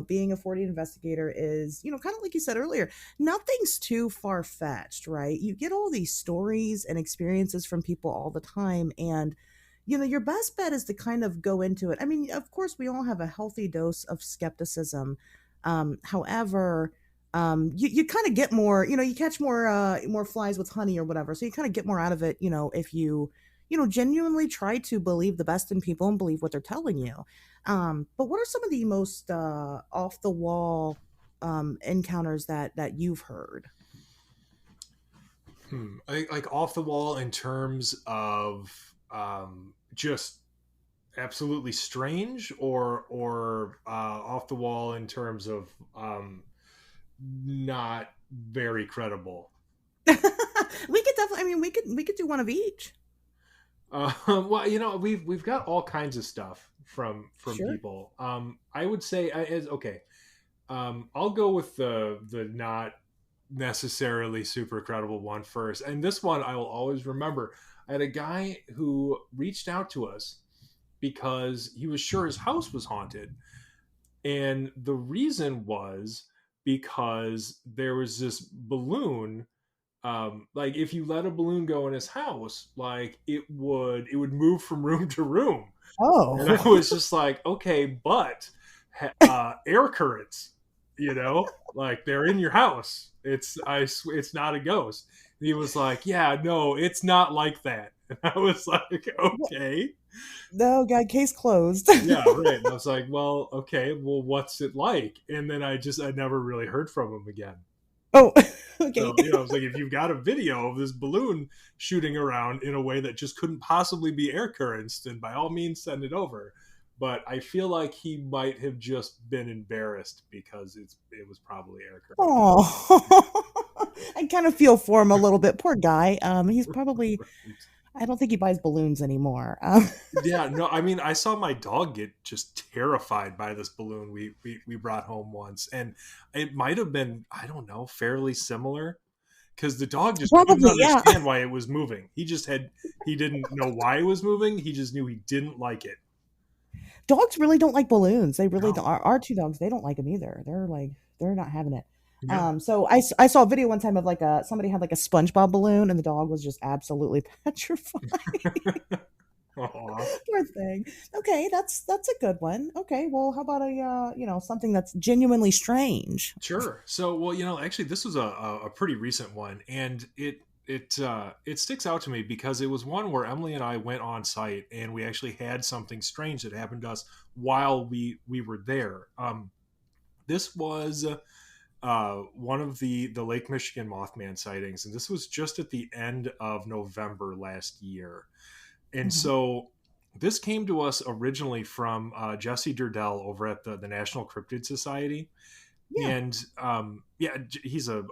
being a 40 investigator is kind of like you said earlier, nothing's too far fetched, right? You get all these stories and experiences from people all the time, and your best bet is to kind of go into it. I mean, of course, we all have a healthy dose of skepticism. However, you kind of get more, you catch more flies with honey or whatever. So you kind of get more out of it, if you, genuinely try to believe the best in people and believe what they're telling you. But what are some of the most off the wall encounters that you've heard? Like off the wall in terms of just absolutely strange, or off the wall in terms of not very credible. We could definitely. I mean, we could do one of each. Well, we've got all kinds of stuff from Sure. people. I would say I'll go with the not necessarily super credible one first. And this one I will always remember. I had a guy who reached out to us because he was sure his house was haunted. And the reason was because there was this balloon. Like if you let a balloon go in his house, like it would move from room to room. And I Oh. was just like, okay, but air currents, like they're in your house. It's not a ghost. And he was like, yeah, no, it's not like that. And I was like, okay, No, God, case closed. yeah, right. And I was like, well, okay, well, what's it like? And then I never really heard from him again. Oh, okay. So, I was like, if you've got a video of this balloon shooting around in a way that just couldn't possibly be air currents, then by all means send it over. But I feel like he might have just been embarrassed because it was probably air currents. Oh, I kind of feel for him a little bit. Poor guy. He's probably. Right. I don't think he buys balloons anymore. Yeah, no, I mean, I saw my dog get just terrified by this balloon we brought home once, and it might have been, I don't know, fairly similar, because the dog just couldn't Probably, yeah. understand why it was moving. He didn't know why it was moving. He just knew he didn't like it. Dogs really don't like balloons. They really No. don't. Our two dogs, they don't like them either. They're like, they're not having it. Yeah. So I saw a video one time of like somebody had like a SpongeBob balloon and the dog was just absolutely petrified. Aw. Poor thing. Okay, that's a good one. Okay, well, how about a something that's genuinely strange? Sure. So, well, actually, this was a pretty recent one, and it sticks out to me because it was one where Emily and I went on site, and we actually had something strange that happened to us while we were there. This was one of the Lake Michigan Mothman sightings, and this was just at the end of November last year. And Mhm. so this came to us originally from Jesse Durdell over at the National Cryptid Society. Yeah. And yeah, he's a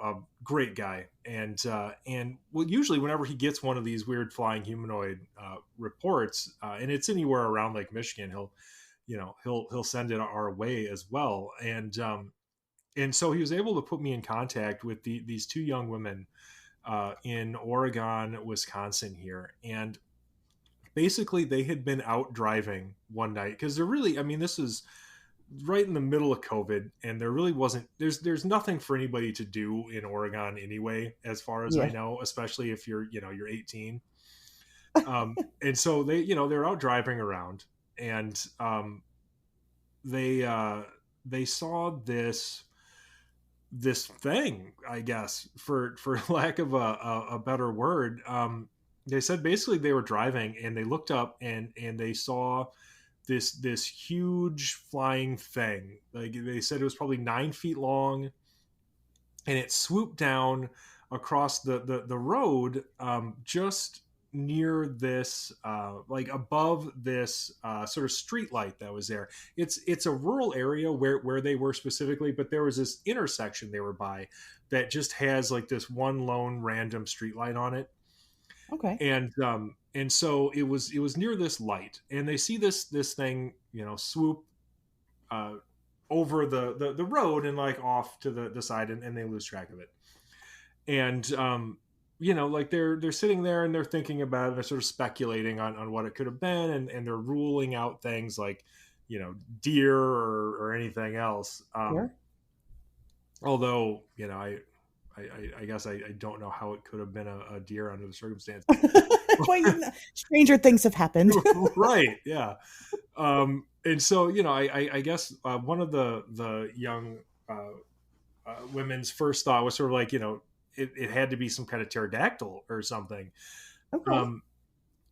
great guy. And well, usually whenever he gets one of these weird flying humanoid reports, and it's anywhere around Lake Michigan, he'll send it our way as well. And so he was able to put me in contact with these two young women in Oregon, Wisconsin here. And basically they had been out driving one night because they're really, I mean, this is right in the middle of COVID, and there really wasn't, there's nothing for anybody to do in Oregon anyway, as far as I Yeah. know, especially if you're 18. And so they're out driving around, and they saw this thing, I guess, for lack of a better word. They said basically they were driving and they looked up and they saw this huge flying thing. Like they said, it was probably 9 feet long, and it swooped down across the road, just near this, like above this sort of street light that was there. It's a rural area where they were specifically, but there was this intersection they were by that just has like this one lone random street light on it. Okay. And so it was near this light, and they see this thing swoop over the road and like off to the side, and they lose track of it. And like they're sitting there and they're thinking about it, they're sort of speculating on what it could have been, and they're ruling out things like deer or anything else. Sure. Although I guess I don't know how it could have been a deer under the circumstances. Well, stranger things have happened. Right, yeah. And so I guess one of the young women's first thought was sort of like it had to be some kind of pterodactyl or something. Okay.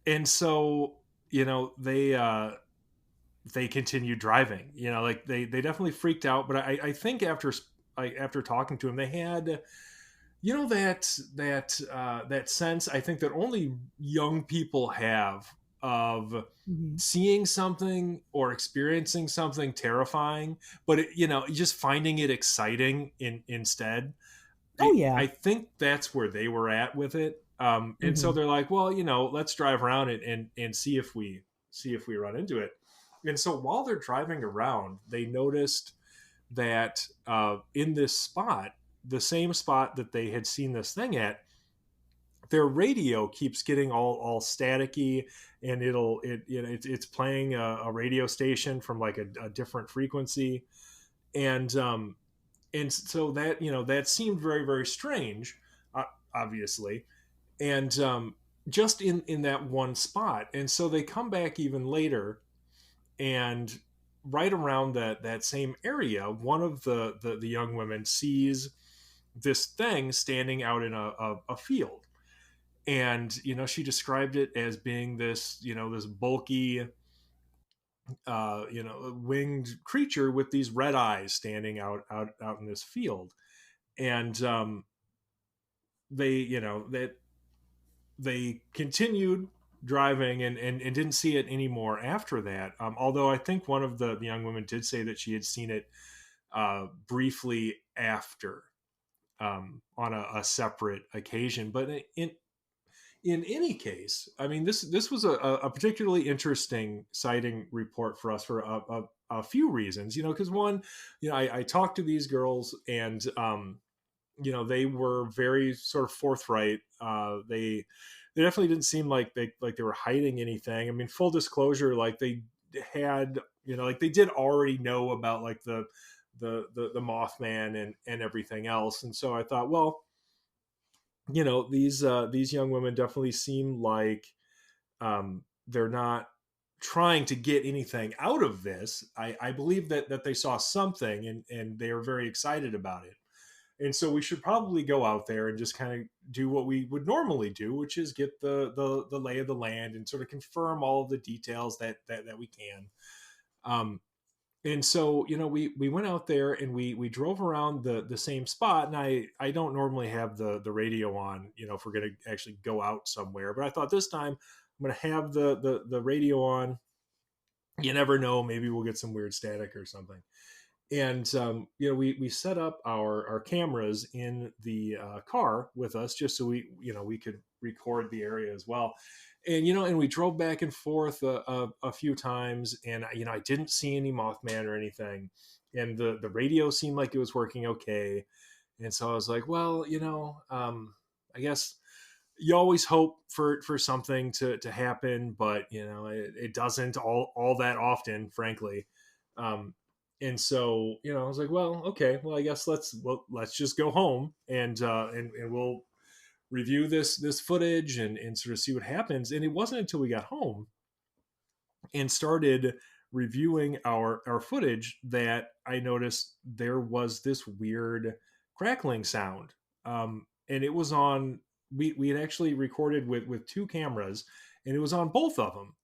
And so they continued driving. Like they definitely freaked out, but I think after talking to him, they had that sense, I think, that only young people have of Mhm. seeing something or experiencing something terrifying, but just finding it exciting instead. Oh yeah. I think that's where they were at with it. And so Mhm. they're like, well, let's drive around it and see if we run into it. And so while they're driving around, they noticed that in this spot the same spot that they had seen this thing at, their radio keeps getting all staticky, and it's playing a radio station from like a different frequency, and so that that seemed very very strange, obviously, and just in that one spot. And so they come back even later, and right around that same area, one of the young women sees this thing standing out in a field. And she described it as being this this bulky winged creature with these red eyes standing out in this field. And they continued driving, and didn't see it anymore after that. Although I think one of the young women did say that she had seen it briefly after, on a separate occasion. But in any case, I mean, this was a particularly interesting sighting report for us for a few reasons. Because one, I talked to these girls, and they were very sort of forthright. They definitely didn't seem like they were hiding anything. I mean, full disclosure, like they had, like they did already know about like the Mothman and everything else. And so I thought, well, these young women definitely seem like they're not trying to get anything out of this. I believe that they saw something, and they are very excited about it. And so we should probably go out there and just kind of do what we would normally do, which is get the lay of the land and sort of confirm all of the details that we can. And so, we went out there, and we drove around the same spot. And I don't normally have the radio on, if we're going to actually go out somewhere. But I thought this time I'm going to have the radio on. You never know. Maybe we'll get some weird static or something. And, we set up our cameras in the car with us, just so we could record the area as well. And, and we drove back and forth a few times, and, I didn't see any Mothman or anything. And the radio seemed like it was working okay. And so I was like, well, I guess you always hope for something to happen, but, it doesn't all that often, frankly. And so, I was like, well, okay, well, I guess let's just go home, and we'll review this footage and sort of see what happens. And it wasn't until we got home and started reviewing our footage that I noticed there was this weird crackling sound. And it was on, we had actually recorded with two cameras, and it was on both of them.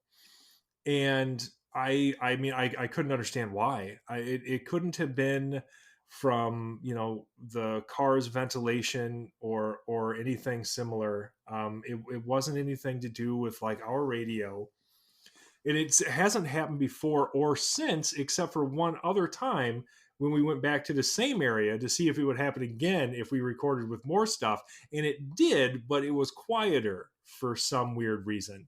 And I mean, I couldn't understand why. It couldn't have been from the car's ventilation or anything similar. It wasn't anything to do with like our radio, and it hasn't happened before or since, except for one other time when we went back to the same area to see if it would happen again if we recorded with more stuff, and it did, but it was quieter for some weird reason.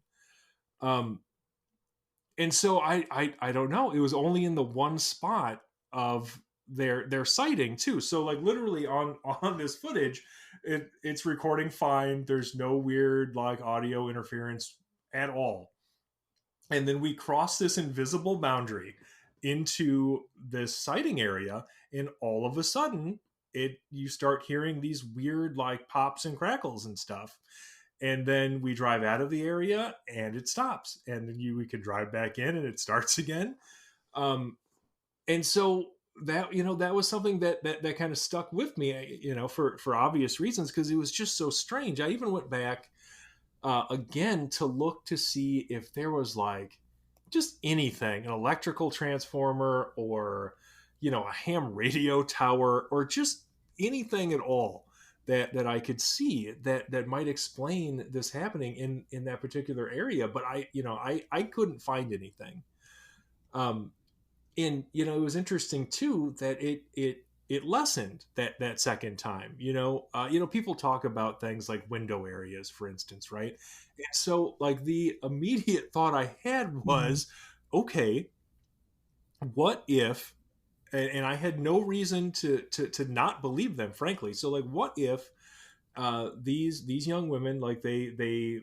And so I don't know. It was only in the one spot of their sighting too. So like literally on this footage, it's recording fine. There's no weird like audio interference at all. And then we cross this invisible boundary into this sighting area, and all of a sudden you start hearing these weird like pops and crackles and stuff. And then we drive out of the area, and it stops. And then we can drive back in, and it starts again. And so that that was something that kind of stuck with me, for obvious reasons, because it was just so strange. I even went back again to look to see if there was like just anything, an electrical transformer or a ham radio tower or just anything at all that I could see that might explain this happening in that particular area. But I couldn't find anything. And it was interesting too that it lessened that second time. People talk about things like window areas, for instance, right? And so like the immediate thought I had was, okay, what if and I had no reason to not believe them, frankly. So like, what if these young women, like they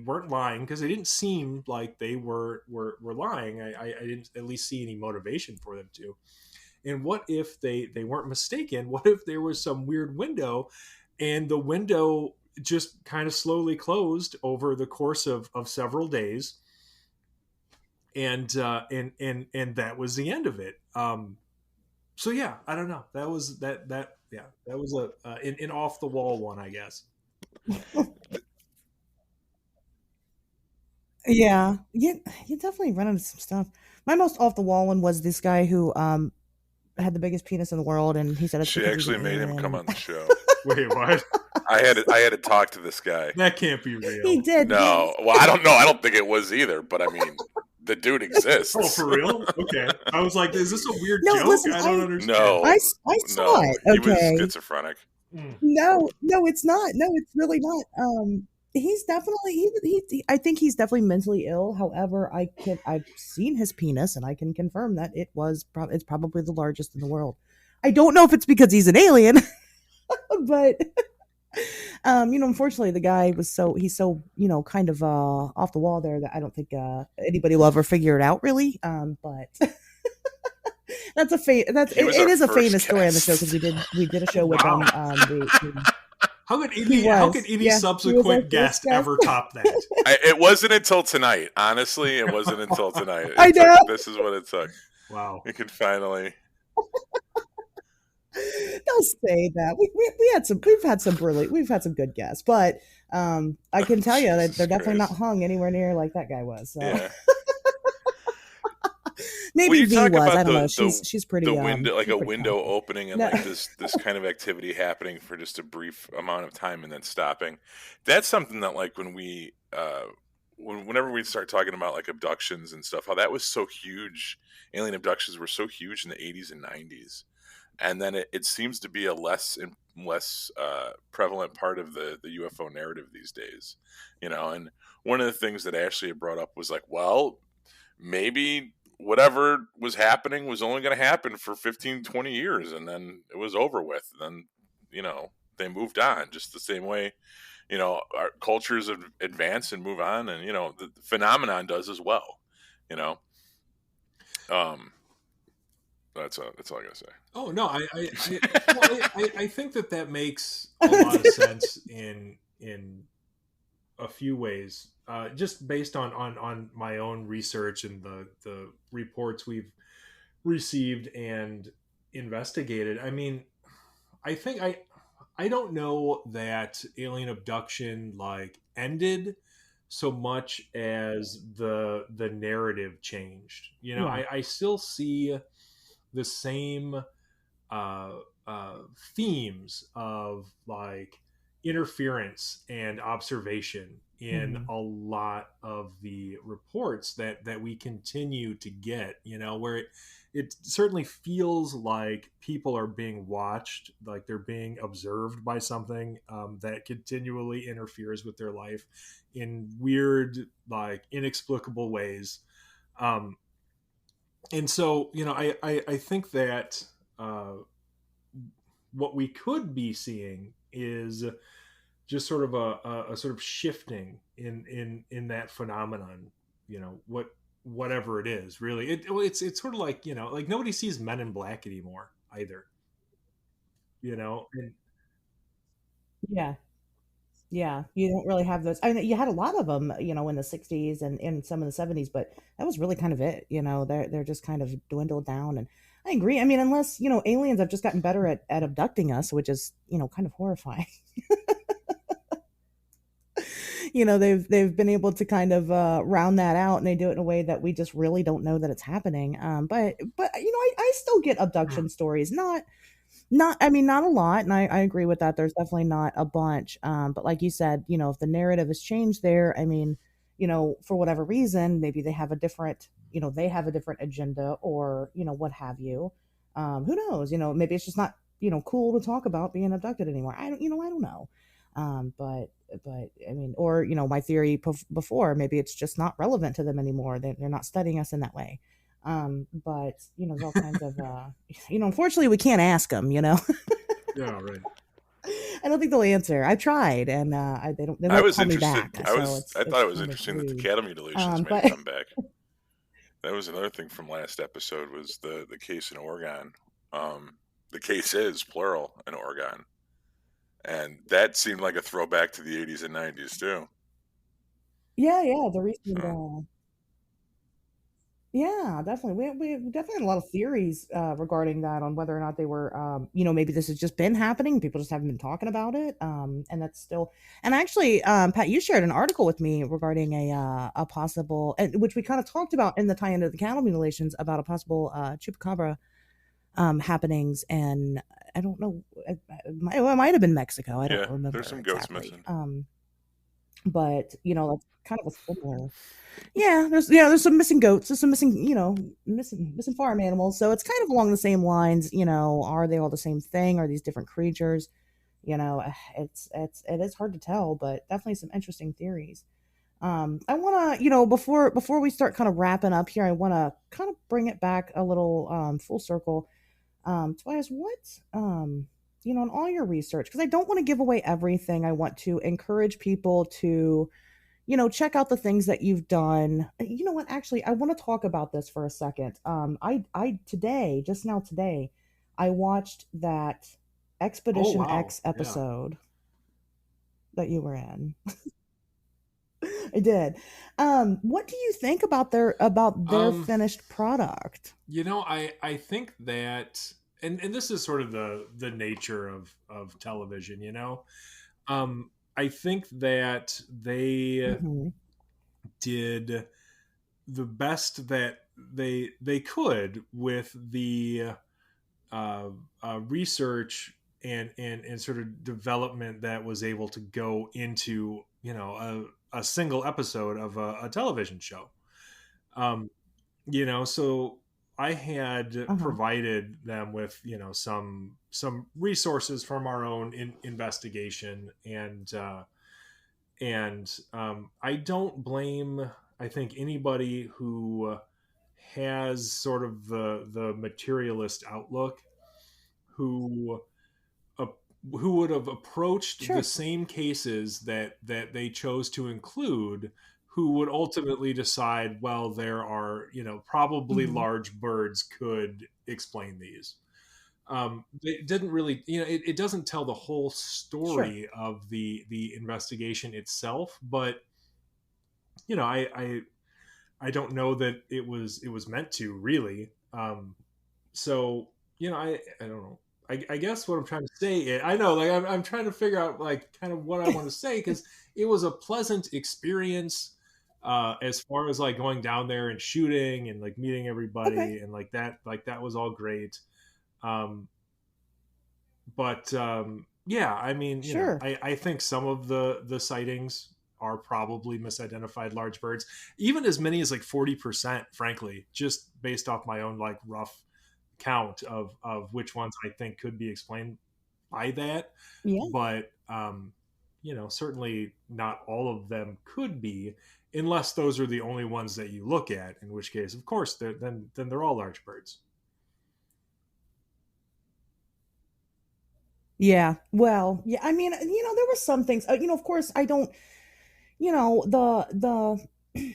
weren't lying, because they didn't seem like they were lying. I didn't at least see any motivation for them to. And what if they weren't mistaken? What if there was some weird window, and the window just kind of slowly closed over the course of several days, and that was the end of it. So yeah, I don't know. That was that was a an off the wall one, I guess. Yeah, you definitely run into some stuff. My most off the wall one was this guy who had the biggest penis in the world, and he said it's She because he's actually an made him alien. come on the show. Wait, what? I had to talk to this guy. That can't be real. He did. No, well, I don't know. I don't think it was either. But I mean, the dude exists. Oh, for real? Okay. I was like, is this a weird No, joke? listen, Oh, I don't understand. No, I saw no, it. he Okay. was schizophrenic. No, it's not. No, it's really not. He's definitely I think he's definitely mentally ill. However, I've seen his penis, and I can confirm that it's probably the largest in the world. I don't know if it's because he's an alien, but unfortunately, the guy he's so kind of off the wall there that I don't think anybody will ever figure it out really. But that's it is a famous story on the show, because we did a show with Wow. How could any subsequent guest ever top that? It wasn't until tonight. Honestly, it wasn't until tonight. I know. This is what it took. Wow. We could finally. Don't say that. We've had some good guests, but I can tell you that they're definitely not hung anywhere near like that guy was. So. Yeah. Maybe V was. I don't know. The, She's pretty. The window, like a pretty window powerful. opening, and No. like this kind of activity happening for just a brief amount of time and then stopping. That's something that, like, when we, whenever we start talking about like abductions and stuff, how that was so huge. Alien abductions were so huge in the 80s and 90s, and then it seems to be a less prevalent part of the UFO narrative these days. And one of the things that Ashley had brought up was like, well, maybe whatever was happening was only going to happen for 15, 20 years, and then it was over with. And then, they moved on just the same way, our cultures advance and move on, and, the phenomenon does as well, That's all I gotta say. Oh no, I think that makes a lot of sense in a few ways, just based on my own research and the reports we've received and investigated. I mean, I think I don't know that alien abduction like ended so much as the narrative changed. Yeah. I still see the same themes of like interference and observation in a lot of the reports that we continue to get, where it certainly feels like people are being watched, like they're being observed by something that continually interferes with their life in weird, like inexplicable ways. And so, I think that what we could be seeing is just sort of a sort of shifting in that phenomenon, whatever it is, really. It's sort of like, like nobody sees Men in Black anymore either, and Yeah. Yeah, you don't really have those. I mean, you had a lot of them, in the '60s and in some of the '70s, but that was really kind of it. They're just kind of dwindled down. And I agree. I mean, unless aliens have just gotten better at abducting us, which is kind of horrifying. They've been able to kind of round that out, and they do it in a way that we just really don't know that it's happening. But I still get abduction stories, I mean, not a lot, and I agree with that. There's definitely not a bunch. But like you said, if the narrative has changed there, I mean, for whatever reason, maybe they have a different agenda, or, what have you. Who knows? Maybe it's just not, cool to talk about being abducted anymore. I don't know. But I mean, or, my theory before, maybe it's just not relevant to them anymore. They're not studying us in that way. But there's all kinds of unfortunately we can't ask them. Yeah, right. I don't think they'll answer. I tried, and they I don't was call me interested. back. So I thought it's it was kind of interesting that the rude. cattle mutilations made a But comeback. That was another thing from last episode was the case in Oregon. The case is plural in Oregon, and that seemed like a throwback to the 80s and 90s too. yeah, the recent. So Yeah, definitely. We definitely had a lot of theories regarding that on whether or not they were, maybe this has just been happening. People just haven't been talking about it. And that's still, and actually, Pat, you shared an article with me regarding a possible, which we kind of talked about in the tie into the cattle mutilations about a possible chupacabra happenings. And I don't know, it might have been Mexico. I don't yeah, there's remember some goats exactly. missing. But that's kind of a similar. There's some missing goats, there's some missing, missing farm animals. So it's kind of along the same lines. Are they all the same thing? Are these different creatures? It is hard to tell, but definitely some interesting theories. I want to, before we start kind of wrapping up here, I want to kind of bring it back a little full circle. Tobias, what in all your research, because I don't want to give away everything. I want to encourage people to check out the things that you've done. You know what? Actually, I want to talk about this for a second. I today, just now today, I watched that Oh Expedition wow. X Yeah. episode that you were in. I did. What do you think about their Um, finished product? I think that, and this is sort of the nature of television. I think that they Hmm. did the best that they could with the uh, research and sort of development that was able to go into a single episode of a television show. Um, so I had Uh-huh. provided them with some resources from our own investigation, and I don't blame, I think, anybody who has sort of the materialist outlook who uh, who would have approached the Sure. same cases that they chose to include, who would ultimately decide, well, there are probably Hmm. large birds could explain these. It didn't really, it doesn't tell the whole Sure. story of the investigation itself, but you know I don't know that it was meant to really. So I don't know. I guess what I'm trying to say is, I know, like, I'm trying to figure out, like, kind of what I want to say, because it was a pleasant experience, as far as like going down there and shooting and like meeting Okay. everybody and like that was all great. Um, but yeah, I mean, Sure. I think some of the sightings are probably misidentified large birds, even as many as like 40%, frankly, just based off my own like rough count of which ones I think could be explained by that. Yeah. But certainly not all of them could be, unless those are the only ones that you look at, in which case, of course, then they're all large birds. Yeah. Well, yeah. I mean, there were some things. Of course, I don't.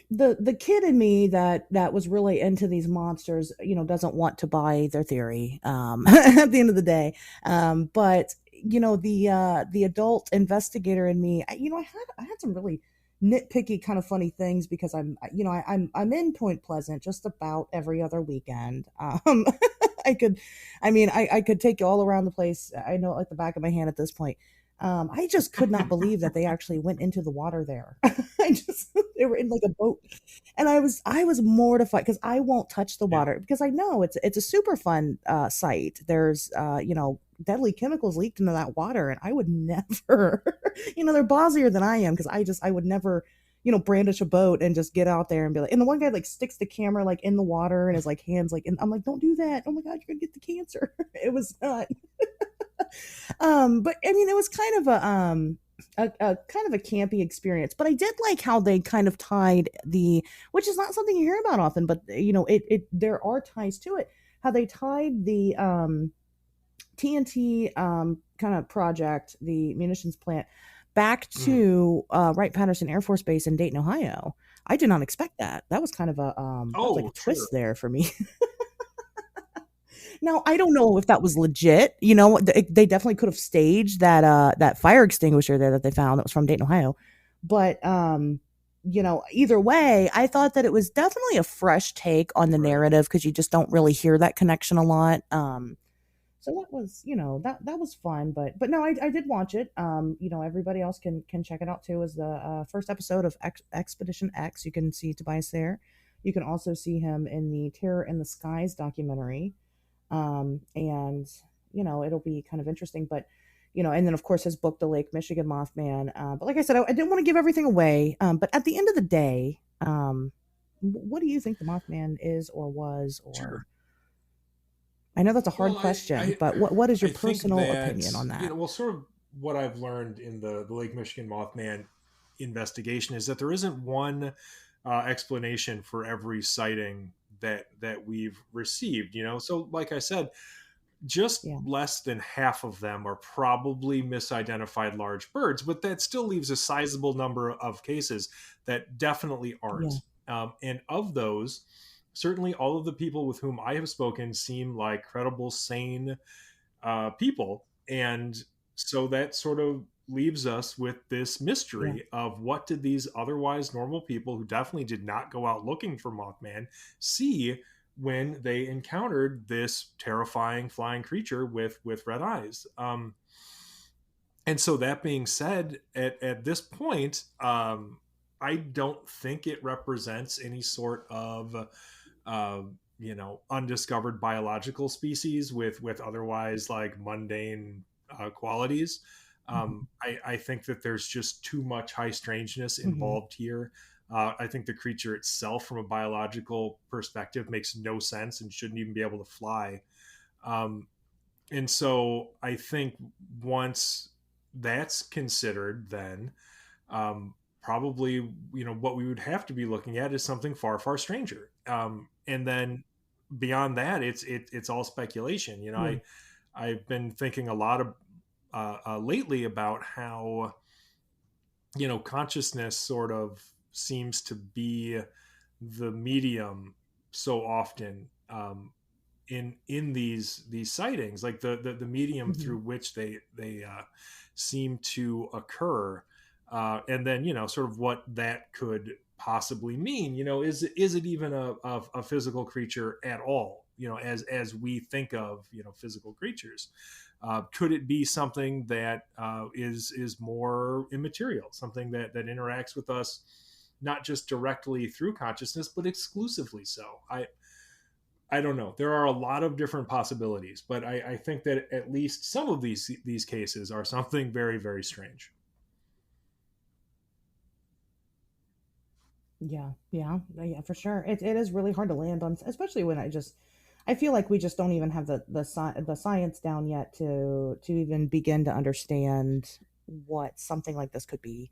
The kid in me that was really into these monsters, doesn't want to buy their theory. At the end of the day, but the adult investigator in me, I had some really nitpicky kind of funny things because I'm in Point Pleasant just about every other weekend. I could, I could take you all around the place. I know it like the back of my hand at this point. I just could not believe that they actually went into the water there. They were in like a boat, and I was mortified because I won't touch the Yeah. water because I know it's a super fun site. There's deadly chemicals leaked into that water, and I would never, they're ballsier than I am because I would never. Brandish a boat and just get out there and be like, and the one guy like sticks the camera like in the water and his like hands like, and I'm like, don't do that. Oh my God, you're gonna get the cancer. It was not. But I mean, it was kind of a kind of a campy experience. But I did like how they kind of tied which is not something you hear about often, but it there are ties to it. How they tied the TNT kind of project, the munitions plant, back to Wright-Patterson Air Force Base in Dayton, Ohio. I did not expect that. That was kind of a that was like a twist there for me. Now, I don't know if that was legit. They definitely could have staged that fire extinguisher there that they found that was from Dayton, Ohio. But either way, I thought that it was definitely a fresh take on the narrative because you just don't really hear that connection a lot. So that was, that was fun, but no, I did watch it. Everybody else can check it out too. As the first episode of Expedition X, you can see Tobias there. You can also see him in the Terror in the Skies documentary. And it'll be kind of interesting, but and then of course his book, The Lake Michigan Mothman. But like I said, I didn't want to give everything away. But at the end of the day, what do you think the Mothman is or was? Or Sure. I know that's a hard question, but what is your personal opinion on that? Sort of what I've learned in the Lake Michigan Mothman investigation is that there isn't one explanation for every sighting that we've received. So like I said, just less than half of them are probably misidentified large birds, but that still leaves a sizable number of cases that definitely aren't. And of those, certainly all of the people with whom I have spoken seem like credible, sane people. And so that sort of leaves us with this mystery of what did these otherwise normal people who definitely did not go out looking for Mothman see when they encountered this terrifying flying creature with red eyes. And so that being said, at this point, I don't think it represents any sort of undiscovered biological species with otherwise like mundane qualities. I think that there's just too much high strangeness involved here. I think the creature itself, from a biological perspective, makes no sense and shouldn't even be able to fly. And so I think once that's considered, then probably what we would have to be looking at is something far, far stranger. And then beyond that, it's all speculation. I've been thinking a lot of lately about how consciousness sort of seems to be the medium so often in these sightings, like the medium through which they seem to occur, and then sort of what that could possibly mean. Is it even a physical creature at all? As we think of physical creatures, could it be something that is more immaterial, something that interacts with us not just directly through consciousness, but exclusively so? I don't know. There are a lot of different possibilities, but I think that at least some of these cases are something very, very strange. Yeah, for sure. It is really hard to land on, especially when I feel like we just don't even have the science down yet to even begin to understand what something like this could be.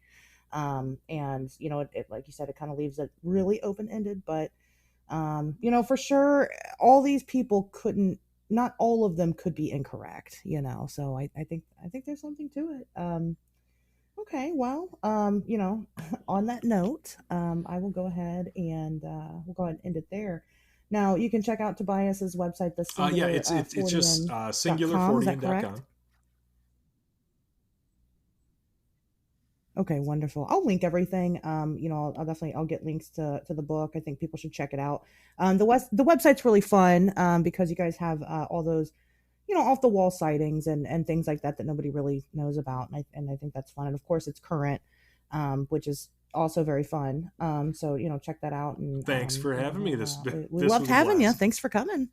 And it like you said, it kind of leaves it really open ended, but for sure, all these people not all of them could be incorrect, so I think there's something to it. Okay, well, on that note, I will go ahead and we'll go ahead and end it there. Now you can check out Tobias's website, the singular, it's just singular40.com. Okay, wonderful. I'll link everything. I'll get links to the book. I think people should check it out. The website's really fun because you guys have all those off the wall sightings and things like that nobody really knows about, and I think that's fun. And of course, it's current, which is also very fun. So check that out. And thanks for having me. We loved having you. Thanks for coming.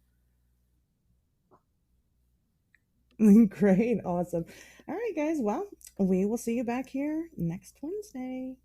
Great, awesome. All right, guys. Well, we will see you back here next Wednesday.